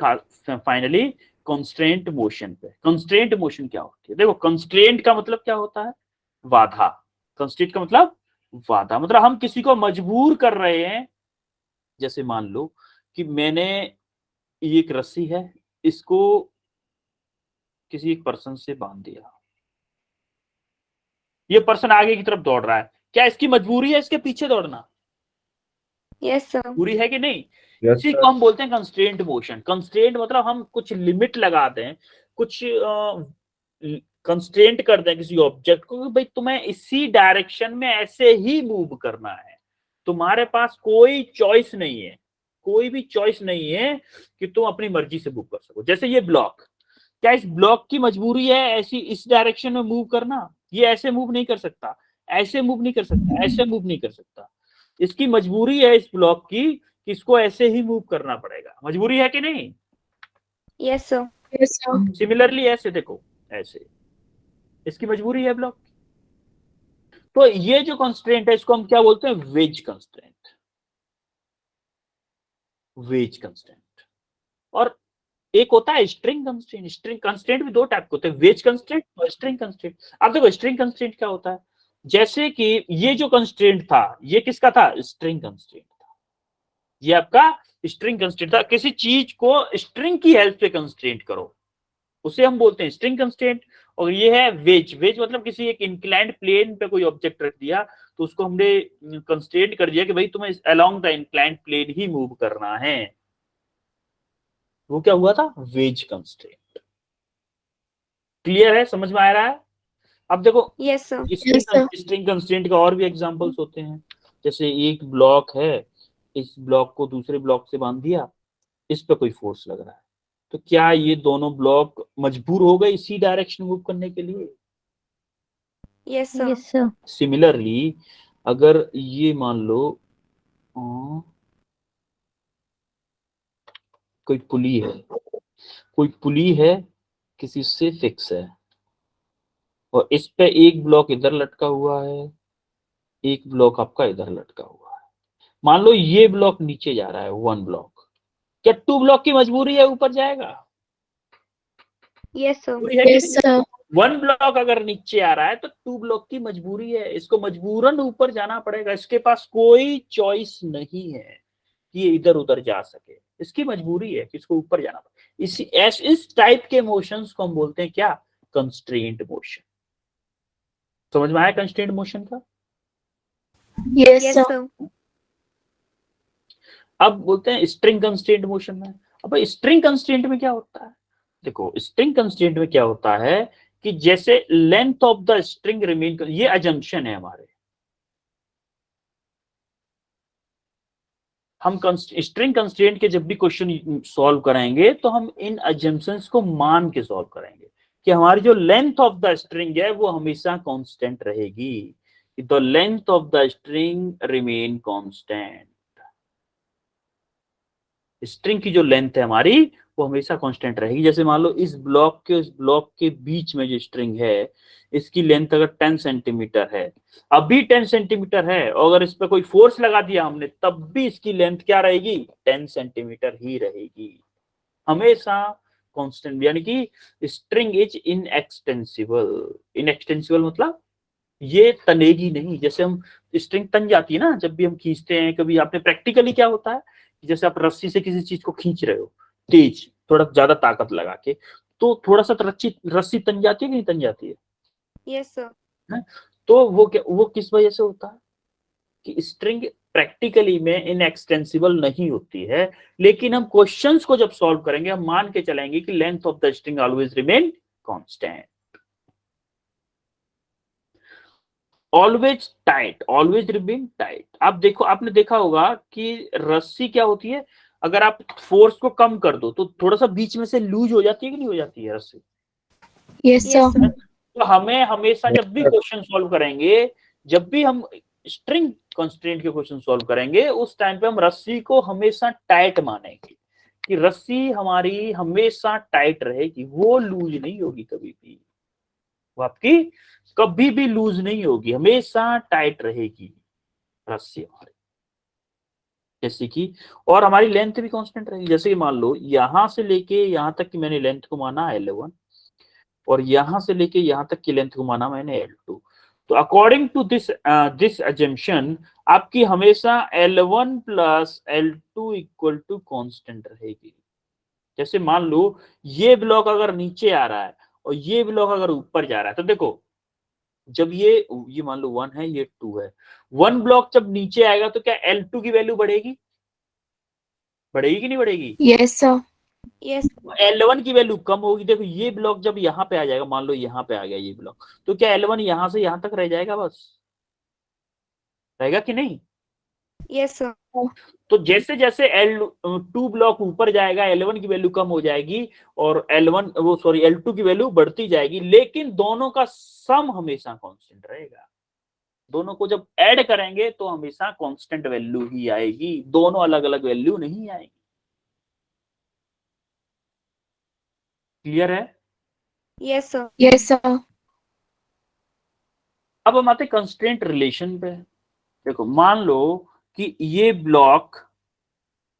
Speaker 1: फाइनली कंस्ट्रेंट मोशन पे। कंस्ट्रेंट मोशन क्या होती है? देखो कंस्ट्रेंट का मतलब क्या होता है? बाधा। कंस्ट्रेंट का मतलब बाधा, मतलब हम किसी को मजबूर कर रहे हैं। जैसे मान लो कि मैंने ये एक रस्सी है, इसको किसी एक पर्सन से बांध दिया, ये पर्सन आगे की तरफ दौड़ रहा है, क्या इसकी मजबूरी है इसके पीछे दौड़ना?
Speaker 3: Yes, sir.
Speaker 1: पूरी है कि नहीं?
Speaker 2: Yes,
Speaker 1: इसी
Speaker 2: sir.
Speaker 1: को हम बोलते हैं कंस्ट्रेंट मोशन। कंस्ट्रेंट मतलब हम कुछ लिमिट लगा दें, कुछ कंस्ट्रेंट कर दें किसी ऑब्जेक्ट को कि भाई तुम्हें इसी डायरेक्शन में ऐसे ही मूव करना है, तुम्हारे पास कोई चॉइस नहीं है, कोई भी चॉइस नहीं है कि तुम अपनी मर्जी से मूव कर सको। जैसे ये ब्लॉक, क्या इस ब्लॉक की मजबूरी है ऐसी इस डायरेक्शन में मूव करना? ये ऐसे मूव नहीं कर सकता, ऐसे मूव नहीं कर सकता, ऐसे मूव नहीं कर सकता। इसकी मजबूरी है इस ब्लॉक की कि इसको ऐसे ही मूव करना पड़ेगा। मजबूरी है कि नहीं?
Speaker 3: Yes, sir.
Speaker 5: yes, sir.
Speaker 1: Similarly ऐसे देखो, ऐसे इसकी मजबूरी है ब्लॉक की। तो ये जो कंस्ट्रेंट है इसको हम क्या बोलते हैं? Wedge constraint. Wedge constraint. और एक होता है स्ट्रिंग कंस्ट्रेंट। स्ट्रिंग कंस्ट्रेंट भी दो टाइप के होते हैं, वेज कंस्ट्रेंट और स्ट्रिंग कंस्ट्रेंट। अब देखो स्ट्रिंग कंस्ट्रेंट क्या होता है, जैसे कि ये जो कंस्ट्रेंट था ये किसका था? स्ट्रिंग कंस्ट्रेंट था। ये आपका स्ट्रिंग कंस्ट्रेंट था, किसी चीज को स्ट्रिंग की हेल्प से कंस्ट्रेंट करो उसे हम बोलते हैं स्ट्रिंग कंस्ट्रेंट। और ये है वेज। वेज मतलब किसी एक इंक्लाइंड प्लेन पे कोई ऑब्जेक्ट रख दिया तो उसको हमने कंस्ट्रेंट कर दिया कि भाई तुम्हें अलोंग द इंक्लाइंड प्लेन ही मूव करना है। वो क्या हुआ था? Veg constraint. क्लियर है? समझ में आ रहा है? अब देखो
Speaker 3: Yes, sir.
Speaker 5: Yes, sir.
Speaker 1: String constraint का और भी एग्जांपल्स होते हैं। जैसे एक ब्लॉक है, इस ब्लॉक को दूसरे ब्लॉक से बांध दिया, इस पे कोई फोर्स लग रहा है, तो क्या ये दोनों ब्लॉक मजबूर हो गए इसी डायरेक्शन मूव करने के लिए?
Speaker 3: Yes, sir.
Speaker 4: Yes, sir.
Speaker 1: Similarly अगर ये मान लो कोई पुली है, कोई पुली है किसी से फिक्स है और इस पे एक ब्लॉक इधर लटका हुआ है, एक ब्लॉक आपका इधर लटका हुआ है। मान लो ये ब्लॉक नीचे जा रहा है, 1 ब्लॉक, क्या 2 ब्लॉक की मजबूरी है ऊपर जाएगा?
Speaker 3: Yes, sir.
Speaker 1: मजबूरी है कि
Speaker 5: Yes,
Speaker 1: नहीं?
Speaker 5: sir.
Speaker 1: 1 ब्लॉक अगर नीचे आ रहा है तो 2 ब्लॉक की मजबूरी है, इसको मजबूरन ऊपर जाना पड़ेगा। इसके पास कोई चॉइस नहीं है कि ये इधर उधर जा सके, इसकी मजबूरी है कि इसको ऊपर जाना पड़ेगा। इस टाइप के मोशंस को हम बोलते हैं क्या? Constraint motion. समझ में आया कंस्ट्रेंट मोशन का?
Speaker 5: Yes,
Speaker 3: Yes,
Speaker 5: sir.
Speaker 3: sir.
Speaker 1: अब बोलते हैं स्ट्रिंग कंस्ट्रेंट मोशन में। अब स्ट्रिंग कंस्ट्रेंट में क्या होता है? देखो स्ट्रिंग कंस्ट्रेंट में क्या होता है कि जैसे length of the string remain, ये अजम्पशन है हमारे, हम स्ट्रिंग कंस्ट्रेंट के जब भी क्वेश्चन सॉल्व कराएंगे तो हम इन अजम्पशंस को मान के सॉल्व कराएंगे कि हमारी जो लेंथ ऑफ द स्ट्रिंग है वो हमेशा कांस्टेंट रहेगी। The length of the string remain constant. String की जो लेंथ है हमारी वो हमेशा कांस्टेंट रहेगी। जैसे मान लो इस ब्लॉक के बीच में जो स्ट्रिंग है इसकी लेंथ अगर 10 सेंटीमीटर है, अभी 10 सेंटीमीटर है, और अगर इस पर कोई फोर्स लगा दिया हमने तब भी इसकी लेंथ क्या रहेगी? 10 सेंटीमीटर ही रहेगी, हमेशा कांस्टेंट। यानी कि स्ट्रिंग इज इनएक्सटेंसिबल। इनएक्सटेंसिबल मतलब ये तनेगी नहीं। जैसे हम स्ट्रिंग तन जाती है ना जब भी हम खींचते हैं, कभी आपने प्रैक्टिकली क्या होता है, जैसे आप रस्सी से किसी चीज को खींच रहे हो तेज, थोड़ा ज्यादा ताकत लगा के, तो थोड़ा सा रस्सी तन जाती है कि नहीं तन जाती है?
Speaker 3: Yes, sir.
Speaker 1: तो वो किस वजह से होता है कि स्ट्रिंग प्रैक्टिकली में इनएक्सटेंसिबल नहीं होती है, लेकिन हम क्वेश्चंस को जब सॉल्व करेंगे हम मान के चलेंगे कि length of the string always remain constant. Always remain tight. आप देखो, आपने देखा होगा कि रस्सी क्या होती है, अगर आप फोर्स को कम कर दो तो थोड़ा सा बीच में से लूज हो जाती है कि नहीं हो जाती है रस्सी?
Speaker 5: Yes,
Speaker 3: Yes,
Speaker 5: sir.
Speaker 3: sir.
Speaker 1: तो हमें हमेशा जब भी क्वेश्चन सॉल्व करेंगे, जब भी हम स्ट्रिंग कंस्ट्रेंट के क्वेश्चन सॉल्व करेंगे, उस टाइम पे हम रस्सी को हमेशा टाइट मानेंगे कि रस्सी हमारी हमेशा टाइट रहेगी, वो लूज नहीं होगी कभी भी, वो आपकी कभी भी लूज नहीं होगी, हमेशा टाइट रहेगी रस्सी हमारी। जैसे कि और हमारी लेंथ भी कांस्टेंट रहेगी। जैसे कि मान लो यहां से लेके यहां तक की मैंने लेंथ को माना L1 और यहां से लेके यहां तक की लेंथ को माना मैंने L2। तो अकॉर्डिंग टू दिस अजम्पशन आपकी हमेशा L1 plus L2 equal to constant रहेगी। जैसे मान लो ये ब्लॉक अगर नीचे आ रहा है और ये ब्लॉक अगर ऊपर जा रहा है, तो देखो जब ये मान लो 1 है, ये 2 है, 1 ब्लॉक जब नीचे आएगा तो क्या L2 की वैल्यू बढ़ेगी कि नहीं बढ़ेगी?
Speaker 5: Yes, sir.
Speaker 3: Yes,
Speaker 1: L1 की वैल्यू कम होगी। देखो ये ब्लॉक जब यहाँ पे आ जाएगा, मान लो यहाँ पे आ गया ये ब्लॉक, तो क्या L1 यहाँ से यहाँ तक रह जाएगा, बस रहेगा कि नहीं?
Speaker 3: yes, sir.
Speaker 1: तो जैसे जैसे L2 ब्लॉक ऊपर जाएगा L1 की वैल्यू कम हो जाएगी और L2 की वैल्यू बढ़ती जाएगी, लेकिन दोनों का सम हमेशा कांस्टेंट रहेगा। दोनों को जब ऐड करेंगे तो हमेशा कांस्टेंट वैल्यू ही आएगी, दोनों अलग अलग वैल्यू नहीं आएगी। क्लियर है?
Speaker 3: Yes, sir.
Speaker 5: Yes, sir.
Speaker 1: अब हम आते कंस्ट्रेंट रिलेशन पे। देखो मान लो कि ये ब्लॉक,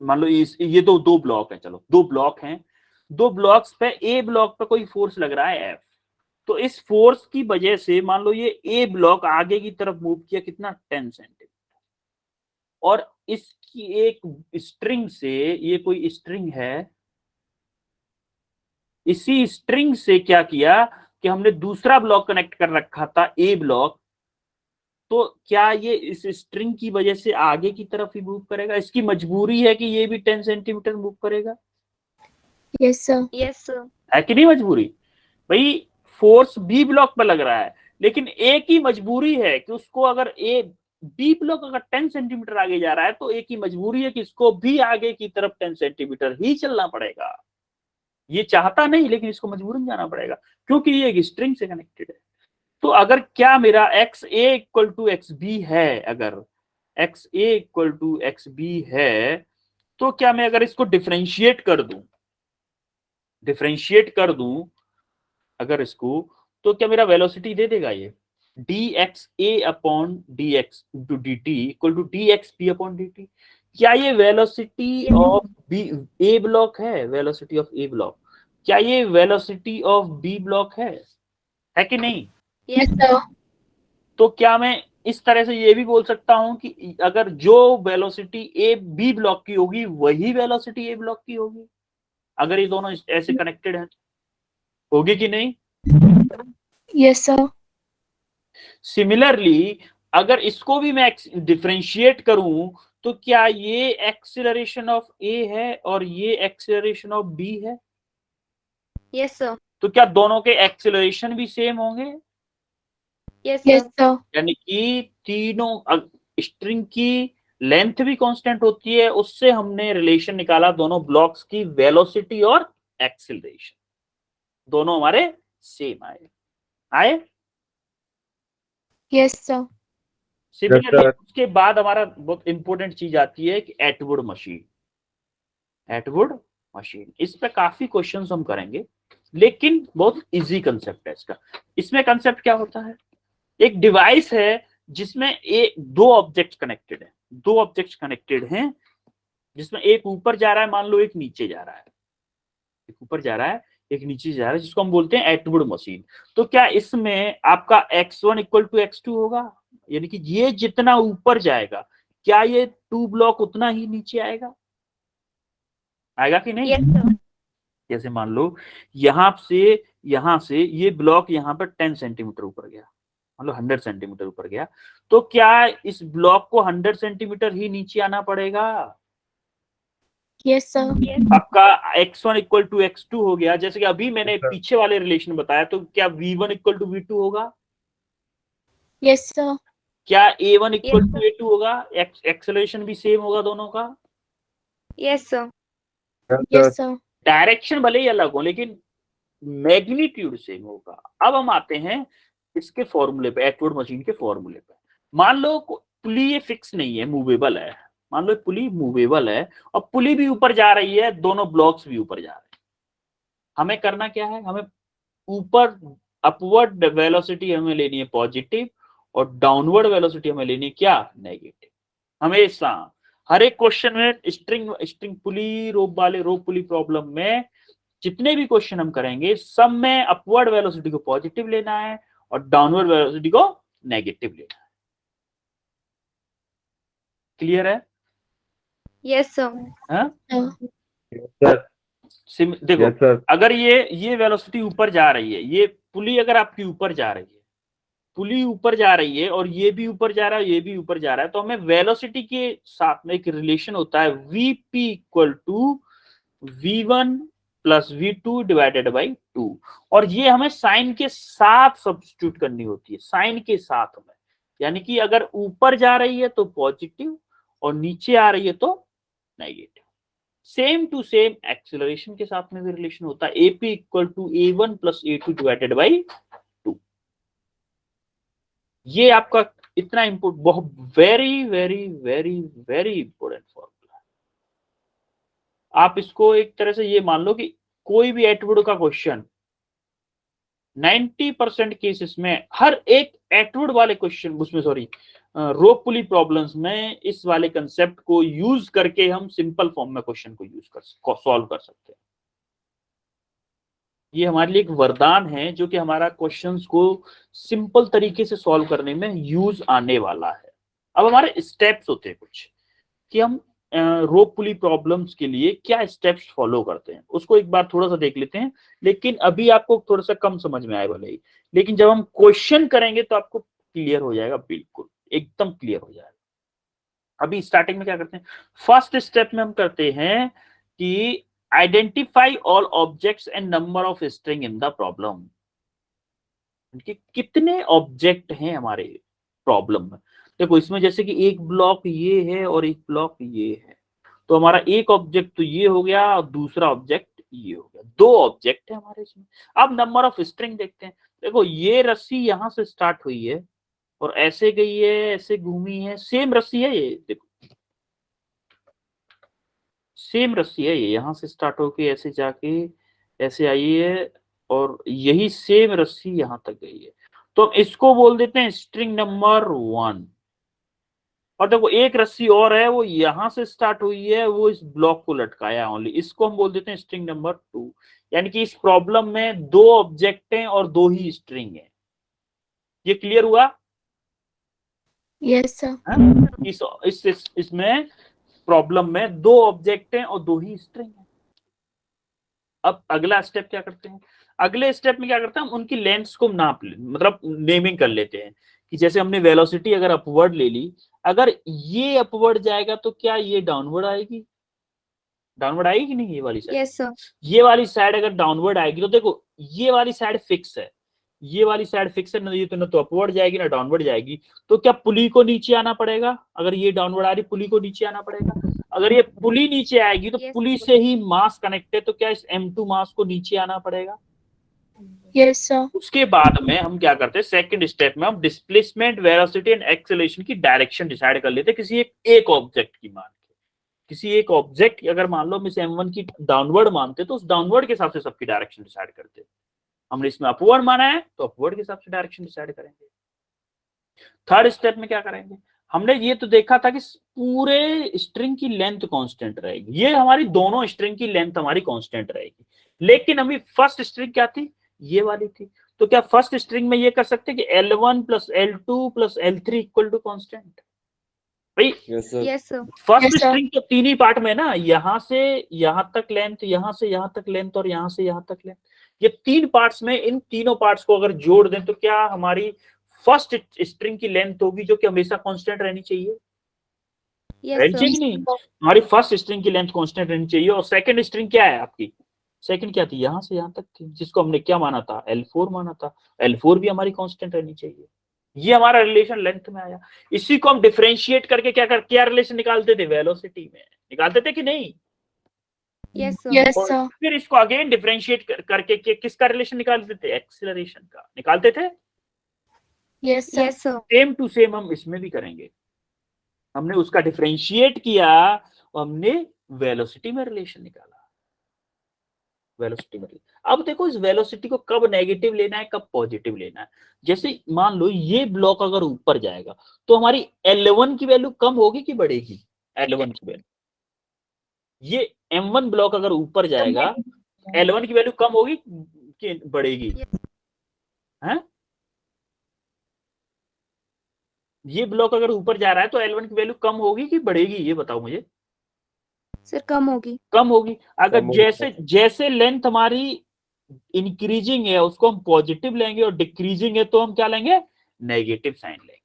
Speaker 1: मान लो ये तो दो ब्लॉक है, चलो दो ब्लॉक हैं, दो ब्लॉक्स पे ए ब्लॉक पे कोई फोर्स लग रहा है F। तो इस फोर्स की वजह से मान लो ये ए ब्लॉक आगे की तरफ मूव किया कितना 10 सेंटीमीटर, और इसकी एक स्ट्रिंग से, ये कोई स्ट्रिंग है, इसी स्ट्रिंग से क्या किया कि हमने दूसरा ब्लॉक कनेक्ट कर रखा था ए ब्लॉक, तो क्या ये इस स्ट्रिंग की वजह से आगे की तरफ ही मूव करेगा? इसकी मजबूरी है कि ये भी 10 सेंटीमीटर मूव करेगा,
Speaker 5: Yes, sir.
Speaker 3: Yes, sir.
Speaker 1: है कि नहीं मजबूरी? भाई फोर्स बी ब्लॉक पर लग रहा है, लेकिन ए की मजबूरी है कि उसको अगर बी ब्लॉक अगर 10 सेंटीमीटर आगे जा रहा है तो ए की मजबूरी है कि इसको भी आगे की तरफ 10 सेंटीमीटर ही चलना पड़ेगा। ये चाहता नहीं, लेकिन इसको मजबूरन जाना पड़ेगा क्योंकि ये एक स्ट्रिंग से कनेक्टेड है। तो अगर क्या मेरा x a equal to x b है, अगर x a equal to x b है, तो क्या मैं अगर इसको डिफरेंशिएट कर दूं अगर इसको, तो क्या मेरा वेलोसिटी दे देगा ये dxa upon dx into dt equal to dxp upon dt? क्या ये velocity of B a block है? वेलोसिटी ऑफ ए ब्लॉक, क्या ये वेलोसिटी ऑफ बी ब्लॉक है कि नहीं?
Speaker 3: Yes,
Speaker 5: Yes, sir.
Speaker 1: तो क्या मैं इस तरह से ये भी बोल सकता हूं कि अगर जो वेलोसिटी ए बी ब्लॉक की होगी वही वेलोसिटी ए ब्लॉक की होगी, अगर ये दोनों ऐसे कनेक्टेड हैं? होगी कि नहीं?
Speaker 5: Yes, sir.
Speaker 1: सिमिलरली अगर इसको भी मैं डिफरेंशिएट करूं तो क्या ये एक्सीलरेशन ऑफ ए है और ये एक्सीलरेशन ऑफ बी है?
Speaker 3: yes, sir.
Speaker 1: तो क्या दोनों के एक्सीलरेशन भी सेम होंगे?
Speaker 3: Yes,
Speaker 5: Yes,
Speaker 3: sir.
Speaker 5: sir.
Speaker 1: यानी कि तीनों स्ट्रिंग की लेंथ भी कांस्टेंट होती है, उससे हमने रिलेशन निकाला दोनों ब्लॉक्स की वेलोसिटी और एक्सीलरेशन, दोनों हमारे सेम आए।
Speaker 5: Yes, sir.
Speaker 1: सिमिलरली उसके बाद हमारा बहुत इंपॉर्टेंट चीज आती है कि एटवुड मशीन। इस पे काफी क्वेश्चंस हम करेंगे, लेकिन बहुत इजी कंसेप्ट है इसका। इसमें कंसेप्ट क्या होता है, एक डिवाइस है जिसमें दो ऑब्जेक्ट्स कनेक्टेड हैं, जिसमें एक ऊपर जा रहा है, मान लो एक नीचे जा रहा है, एक ऊपर जा रहा है एक नीचे जा रहा है, जिसको हम बोलते हैं एटवुड मशीन। तो क्या इसमें आपका x1 इक्वल टू x2 होगा? यानी कि ये जितना ऊपर जाएगा क्या ये 2 ब्लॉक उतना ही नीचे आएगा कि नहीं?
Speaker 3: Yes, sir.
Speaker 1: जैसे मान लो यहाँ से ये ब्लॉक यहाँ पर 10 सेंटीमीटर ऊपर गया, मतलब 100 सेंटीमीटर ऊपर गया, तो क्या इस ब्लॉक को 100 सेंटीमीटर ही नीचे आना पड़ेगा?
Speaker 5: Yes, sir.
Speaker 1: आपका x1 इक्वल टू x2 हो गया, जैसे कि अभी मैंने पीछे वाले रिलेशन बताया, तो क्या v1 इक्वल टू v2 होगा?
Speaker 5: Yes, sir.
Speaker 1: क्या a1 इक्वल टू a2 होगा? एक्सेलरेशन भी सेम होगा दोनों का?
Speaker 3: Yes, sir.
Speaker 5: Yes, sir.
Speaker 1: Direction भले ही अलग हो लेकिन मैग्नीट्यूड सेम होगा। अब हम आते हैं इसके फॉर्मूले पे, एटवुड मशीन के फॉर्मूले पे। मान लो पुली ये फिक्स नहीं है, मूवेबल है, मान लो पुली मूवेबल है और पुली भी ऊपर जा रही है, दोनों ब्लॉक्स भी ऊपर जा रहे हैं। हमें करना क्या है, हमें ऊपर अपवर्ड वेलोसिटी हमें लेनी है पॉजिटिव और डाउनवर्ड वेलोसिटी हमें लेनी है क्या, नेगेटिव। हमेशा हर एक क्वेश्चन में स्ट्रिंग पुली, रोप पुली प्रॉब्लम में जितने भी क्वेश्चन हम करेंगे सब में अपवर्ड वेलोसिटी को पॉजिटिव लेना है और डाउनवर्ड वेलोसिटी को नेगेटिव लेना है। क्लियर है?
Speaker 3: Yes, sir.
Speaker 1: हाँ? देखो
Speaker 2: Yes, sir.
Speaker 1: अगर ये वेलोसिटी ऊपर जा रही है, ये पुली अगर आपकी ऊपर जा रही है, पुली ऊपर जा रही है और ये भी ऊपर जा रहा है, ये भी ऊपर जा रहा है, तो हमें वेलोसिटी के साथ में एक रिलेशन होता है vp equal to v1 plus v2 divided by 2, और ये हमें साइन के साथ सब्स्टिट्यूट करनी होती है, साइन के साथ में। यानी कि अगर ऊपर जा रही है तो पॉजिटिव और नीचे आ रही है तो negative. Same to same acceleration के साथ में भी रिलेशन होता है, AP equal to a1 plus a2 divided by 2। ये आपका इतना इंपोर्टेंट, बहुत very very very very important formula है। आप इसको एक तरह से ये मान लो कि कोई भी एटवुड का क्वेश्चन 90% केसेस में, हर एक एटवुड वाले क्वेश्चन उसमें, सॉरी रोप पुली प्रॉब्लम्स में इस वाले कंसेप्ट को यूज करके हम सिंपल फॉर्म में क्वेश्चन को यूज कर सॉल्व कर सकते हैं। ये हमारे लिए एक वरदान है जो कि हमारा क्वेश्चंस को सिंपल तरीके से सॉल्व करने में यूज आने वाला है। अब हमारे स्टेप्स होते हैं कुछ कि हम रोप पुली प्रॉब्लम्स के लिए क्या स्टेप्स फॉलो करते हैं, उसको एक बार थोड़ा सा देख लेते हैं। लेकिन अभी आपको थोड़ा सा कम समझ में आए भले ही, लेकिन जब हम क्वेश्चन करेंगे तो आपको क्लियर हो जाएगा, बिल्कुल एकदम क्लियर हो जाएगा। अभी स्टार्टिंग में क्या करते हैं, फर्स्ट स्टेप में हम करते हैं कि identify all objects and number of string in the problem. कितने ऑब्जेक्ट हैं हमारे प्रॉब्लम में। देखो इसमें जैसे कि एक ब्लॉक ये है और एक ब्लॉक ये है, तो हमारा एक ऑब्जेक्ट तो ये हो गया और दूसरा ऑब्जेक्ट ये हो गया, दो ऑब्जेक्ट है हमारे इसमें। अब नंबर ऑफ स्ट्रिंग देखते हैं। देखो ये रस्सी यहां से स्टार्ट हुई है और ऐसे गई है, ऐसे घूमी है, सेम रस्सी है ये, देखो सेम रस्सी है ये, यहां से स्टार्ट होके ऐसे जाके ऐसे आई है और यही सेम रस्सी यहां तक गई है, तो इसको बोल देते हैं स्ट्रिंग नंबर 1। और देखो एक रस्सी और है, वो यहां से स्टार्ट हुई है, वो इस ब्लॉक को लटकाया ओनली, इसको हम बोल देते हैं स्ट्रिंग नंबर 2। यानी कि इस प्रॉब्लम में दो ऑब्जेक्ट हैं और दो ही स्ट्रिंग है। ये क्लियर हुआ?
Speaker 5: Yes, sir.
Speaker 1: इसमें प्रॉब्लम में दो ऑब्जेक्ट हैं और दो ही स्ट्रिंग है। अब अगला स्टेप क्या करते हैं, अगले स्टेप में क्या करते हैं, हम उनकी लेंथ्स को नाप ले, मतलब नेमिंग कर लेते हैं कि जैसे हमने वेलोसिटी अगर अपवर्ड ले ली, अगर ये अपवर्ड जाएगा तो क्या ये डाउनवर्ड आएगी, डाउनवर्ड आएगी कि नहीं? ये वाली साइड,
Speaker 3: Yes, sir.
Speaker 1: ये वाली साइड अगर डाउनवर्ड आएगी तो देखो ये वाली साइड फिक्स है, ये वाली साइड फिक्स है ना, ये तो ना तो अपवर्ड जाएगी ना डाउनवर्ड जाएगी, तो क्या पुली को नीचे आना पड़ेगा? अगर ये डाउनवर्ड आ रही, पुली को नीचे आना पड़ेगा। अगर ये पुली नीचे आएगी तो
Speaker 3: Yes.
Speaker 1: पुली से ही मास कनेक्ट है, तो क्या इस M2 मास को नीचे आना पड़ेगा।
Speaker 5: Yes, sir.
Speaker 1: उसके बाद में हम क्या करते हैं, सेकंड स्टेप में हम डिस्प्लेसमेंट, वेलोसिटी एंड एक्सेलरेशन की डायरेक्शन डिसाइड कर लेते हैं किसी एक ऑब्जेक्ट की मान के। किसी एक ऑब्जेक्ट अगर मान लो हम इस M1 की डाउनवर्ड मानते तो उस डाउनवर्ड के हिसाब से सबकी डायरेक्शन डिसाइड करते। हमने इसमें अपवर्ड माना है तो अपवर्ड के हिसाब से डायरेक्शन डिसाइड करेंगे। थर्ड स्टेप में क्या करेंगे, हमने ये तो देखा था कि पूरे स्ट्रिंग की लेंथ कांस्टेंट रहेगी, ये हमारी दोनों स्ट्रिंग की लेंथ हमारी कांस्टेंट रहेगी। लेकिन अभी फर्स्ट स्ट्रिंग क्या थी, ये वाली थी, तो क्या फर्स्ट स्ट्रिंग में ये कर सकते हैं कि L1 plus L2 plus L3 equal to constant. भाई
Speaker 2: yes sir.
Speaker 3: Yes, sir.
Speaker 1: First
Speaker 5: Yes, sir.
Speaker 1: String तो तीन ही पार्ट में ना, यहाँ से यहाँ तक लेंथ, यहाँ से यहाँ तक लेंथ और यहाँ से यहाँ तक लेंथ, ये तीन पार्ट्स में इन तीनों पार्ट्स को अगर जोड़ दें तो क्या हमारी फर्स्ट स्ट्रिंग की लेंथ होगी जो कि हमेशा कांस्टेंट रहनी चाहिए,
Speaker 3: Yes,
Speaker 1: रहनी
Speaker 3: sir.
Speaker 1: चाहिए कि नहीं? हमारी फर्स्ट स्ट्रिंग की लेंथ कांस्टेंट रहनी चाहिए। और सेकंड स्ट्रिंग क्या है आपकी? सेकंड क्या थी? यहाँ से यहाँ तक थी, जिसको हमने क्या माना था? L4 माना था। L4 भी हमारी कांस्टेंट रहनी चाहिए। ये हमारा रिलेशन लेंथ में आया। इसी को हम डिफरेंशिएट करके क्या रिलेशन निकालते थे? वेलोसिटी में निकालते थे कि नहीं?
Speaker 3: Yes, sir.
Speaker 5: Yes,
Speaker 1: और
Speaker 5: sir.
Speaker 1: फिर इसको अगेन डिफरेंशिएट करके किसका रिलेशन निकालते थे? एक्सीलरेशन का निकालते थे।
Speaker 5: Yes, sir.
Speaker 3: Yes, sir.
Speaker 1: Same to same हम इसमें भी करेंगे। हमने उसका डिफरेंशिएट किया और हमने वेलोसिटी में रिलेशन निकाला। वेलोसिटी में, अब देखो इस वेलोसिटी को कब नेगेटिव लेना है, कब पॉजिटिव लेना है। जैसे मान लो ये ब्लॉक अगर ऊपर जाएगा तो हमारी L1 की वैल्यू कम होगी कि बढ़ेगी? L1 की वैल्यू, ये M1 ब्लॉक अगर ऊपर जाएगा L1 की वैल्यू कम होगी कि बढ़ेगी? हैं? ये ब्लॉक अगर ऊपर जा रहा है तो L1 की वैल्यू कम होगी कि बढ़ेगी? ये बताओ मुझे।
Speaker 3: Sir, कम होगी.
Speaker 1: कम होगी। अगर
Speaker 2: कम होगी।
Speaker 1: जैसे जैसे लेंथ हमारी इंक्रीजिंग है उसको हम पॉजिटिव लेंगे और डिक्रीजिंग है तो हम क्या लेंगे? नेगेटिव साइन लेंगे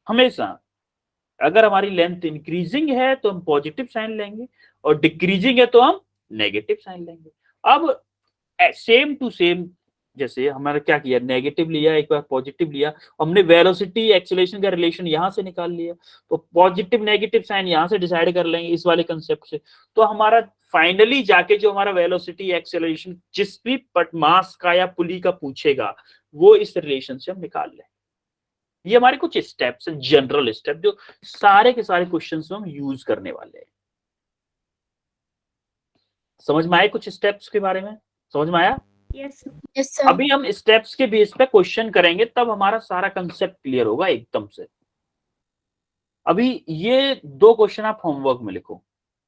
Speaker 1: हमेशा। अगर हमारी लेंथ इंक्रीजिंग है तो हम पॉजिटिव साइन लेंगे और डिक्रीजिंग है तो हम नेगेटिव साइन लेंगे। अब सेम टू सेम, जैसे हमारा क्या किया? नेगेटिव लिया, एक बार पॉजिटिव लिया, हमने वेलोसिटी एक्सेलरेशन का रिलेशन यहां से निकाल लिया, तो पॉजिटिव नेगेटिव साइन यहां से डिसाइड कर लेंगे इस वाले कंसेप्ट से। तो हमारा फाइनली जाके जो हमारा वेलोसिटी एक्सेलरेशन जिस भी मास का या पुली का पूछेगा वो इस रिलेशन से हम निकाल लें। ये हमारे कुछ स्टेप्स हैं, जनरल स्टेप, जो सारे के सारे क्वेश्चंस में हम यूज करने वाले हैं। समझ में आए कुछ स्टेप्स के बारे में? समझ में आया?
Speaker 3: Yes, sir.
Speaker 5: Yes, sir.
Speaker 1: अभी हम स्टेप्स के बेस पे क्वेश्चन करेंगे तब हमारा सारा कंसेप्ट क्लियर होगा एकदम से। अभी ये दो क्वेश्चन आप होमवर्क में लिखो।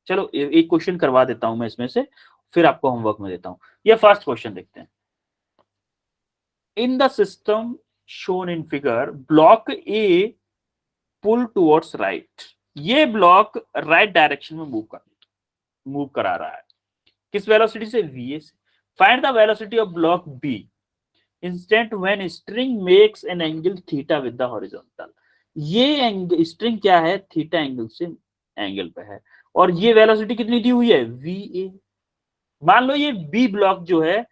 Speaker 1: चलो एक क्वेश्चन करवा देता हूं मैं इसमें से, फिर आपको होमवर्क में देता हूं। ये फर्स्ट क्वेश्चन देखते हैं। In the system shown in figure, block A pull towards right. ये ब्लॉक राइट डायरेक्शन में मूव करा रहा है। किस वेलोसिटी से? va से। Find the velocity of block B instant when string makes an angle theta with the horizontal. ये string क्या है? थीटा एंगल से एंगल पे है और ये वेलोसिटी कितनी दी हुई है? va। मान लो ये बी ब्लॉक जो है,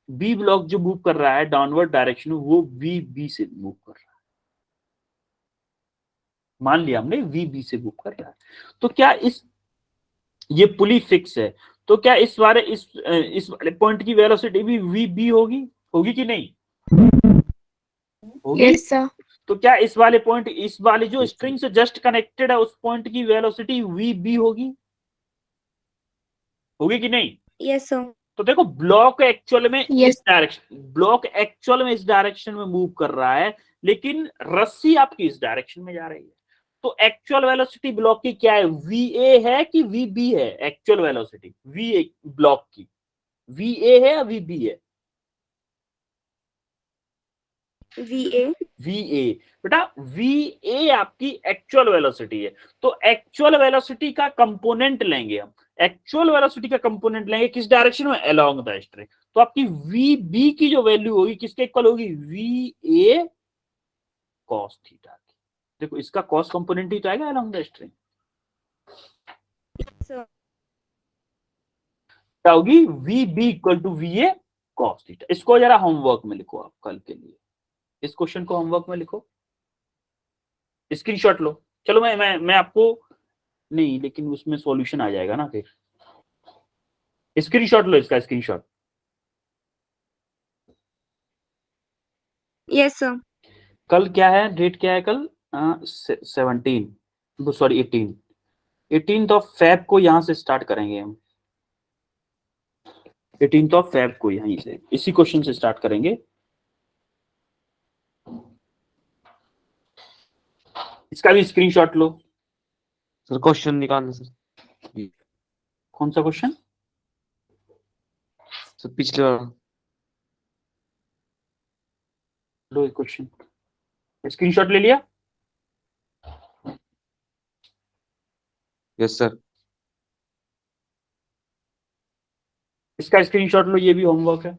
Speaker 1: बी ब्लॉक जो मूव कर रहा है डाउनवर्ड डायरेक्शन में, वो vb से मूव कर रहा है। मान लिया हमने vb से मूव कर रहा है। तो क्या ये पुली फिक्स है, तो क्या इस वाले पॉइंट की वेलोसिटी भी vb होगी कि नहीं होगी?
Speaker 5: Yes, sir.
Speaker 1: तो क्या इस वाले जो स्ट्रिंग से जस्ट कनेक्टेड है उस पॉइंट की वेलोसिटी vb होगी कि नहीं?
Speaker 3: Yes, sir.
Speaker 1: तो देखो ब्लॉक एक्चुअल में
Speaker 5: Yes.
Speaker 1: इस डायरेक्शन में मूव कर रहा है, लेकिन रस्सी आपकी इस डायरेक्शन में जा रही है। तो एक्चुअल वेलोसिटी ब्लॉक की क्या है? va है कि vb है? एक्चुअल वेलोसिटी va ब्लॉक की va है या vb है? va बेटा, va आपकी एक्चुअल वेलोसिटी है। तो एक्चुअल वेलोसिटी का कंपोनेंट लेंगे हम, एक्चुअल वेलोसिटी का कंपोनेंट लेंगे किस डायरेक्शन में? Along the string. तो आपकी vb की जो वैल्यू होगी किसके इक्वल होगी? va cos थीटा की। देखो इसका cos कंपोनेंट ही तो आएगा along the string.
Speaker 3: Yes, sir.
Speaker 1: क्या होगी? vb equal to va cos theta. इसको जरा होमवर्क में लिखो आप कल के लिए। इस क्वेश्चन को होमवर्क में लिखो, स्क्रीनशॉट लो। चलो मैं आपको नहीं, लेकिन उसमें सॉल्यूशन आ जाएगा ना फिर। स्क्रीनशॉट लो इसका, स्क्रीनशॉट।
Speaker 3: Yes, sir.
Speaker 1: कल क्या है? डेट क्या है कल? 17 सॉरी 18 ऑफ फेब को यहां से स्टार्ट करेंगे हम। 18 ऑफ फेब को यहीं से इसी क्वेश्चन से स्टार्ट करेंगे। इसका भी स्क्रीनशॉट लो।
Speaker 2: सर क्वेश्चन निकालना सर।
Speaker 1: कौन सा क्वेश्चन?
Speaker 2: सर पिछले वाला।
Speaker 1: लो एक क्वेश्चन, स्क्रीनशॉट ले लिया?
Speaker 2: Yes sir.
Speaker 1: इसका स्क्रीनशॉट लो, ये भी होमवर्क है।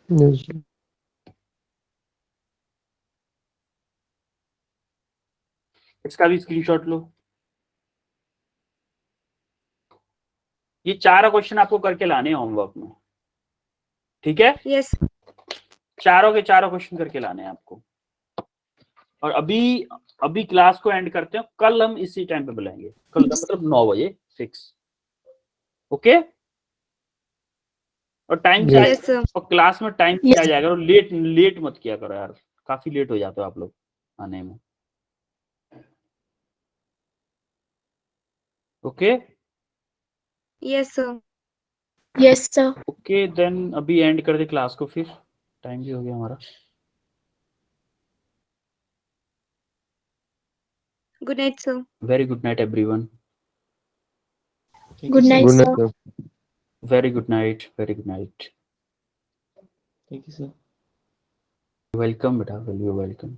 Speaker 6: Yes, sir.
Speaker 1: इसका भी स्क्रीनशॉट लो। ये 4 क्वेश्चन आपको करके लाने हैं होमवर्क में, ठीक है?
Speaker 3: Yes.
Speaker 1: चारों के चारों क्वेश्चन करके लाने हैं आपको। और अभी क्लास को एंड करते हैं, कल हम इसी टाइम पे बुलाएंगे, कल का मतलब 9 बजे फिक्स, ओके? और टाइम से
Speaker 3: Yes, sir.
Speaker 1: और क्लास में टाइम से आ जाएगा, और लेट मत किया करो यार, काफी लेट हो जाते हो आप लोग आने में, okay?
Speaker 3: Yes, sir.
Speaker 5: Yes, sir.
Speaker 1: Okay then अभी एंड कर दे क्लास को, फिर टाइम भी हो गया हमारा।
Speaker 3: Good night, sir.
Speaker 1: Very good night everyone.
Speaker 5: Good night,
Speaker 6: Good
Speaker 5: sir.
Speaker 6: night, sir.
Speaker 1: Very good night, very good night.
Speaker 2: Thank you sir.
Speaker 1: Welcome बेटा, वेलकम।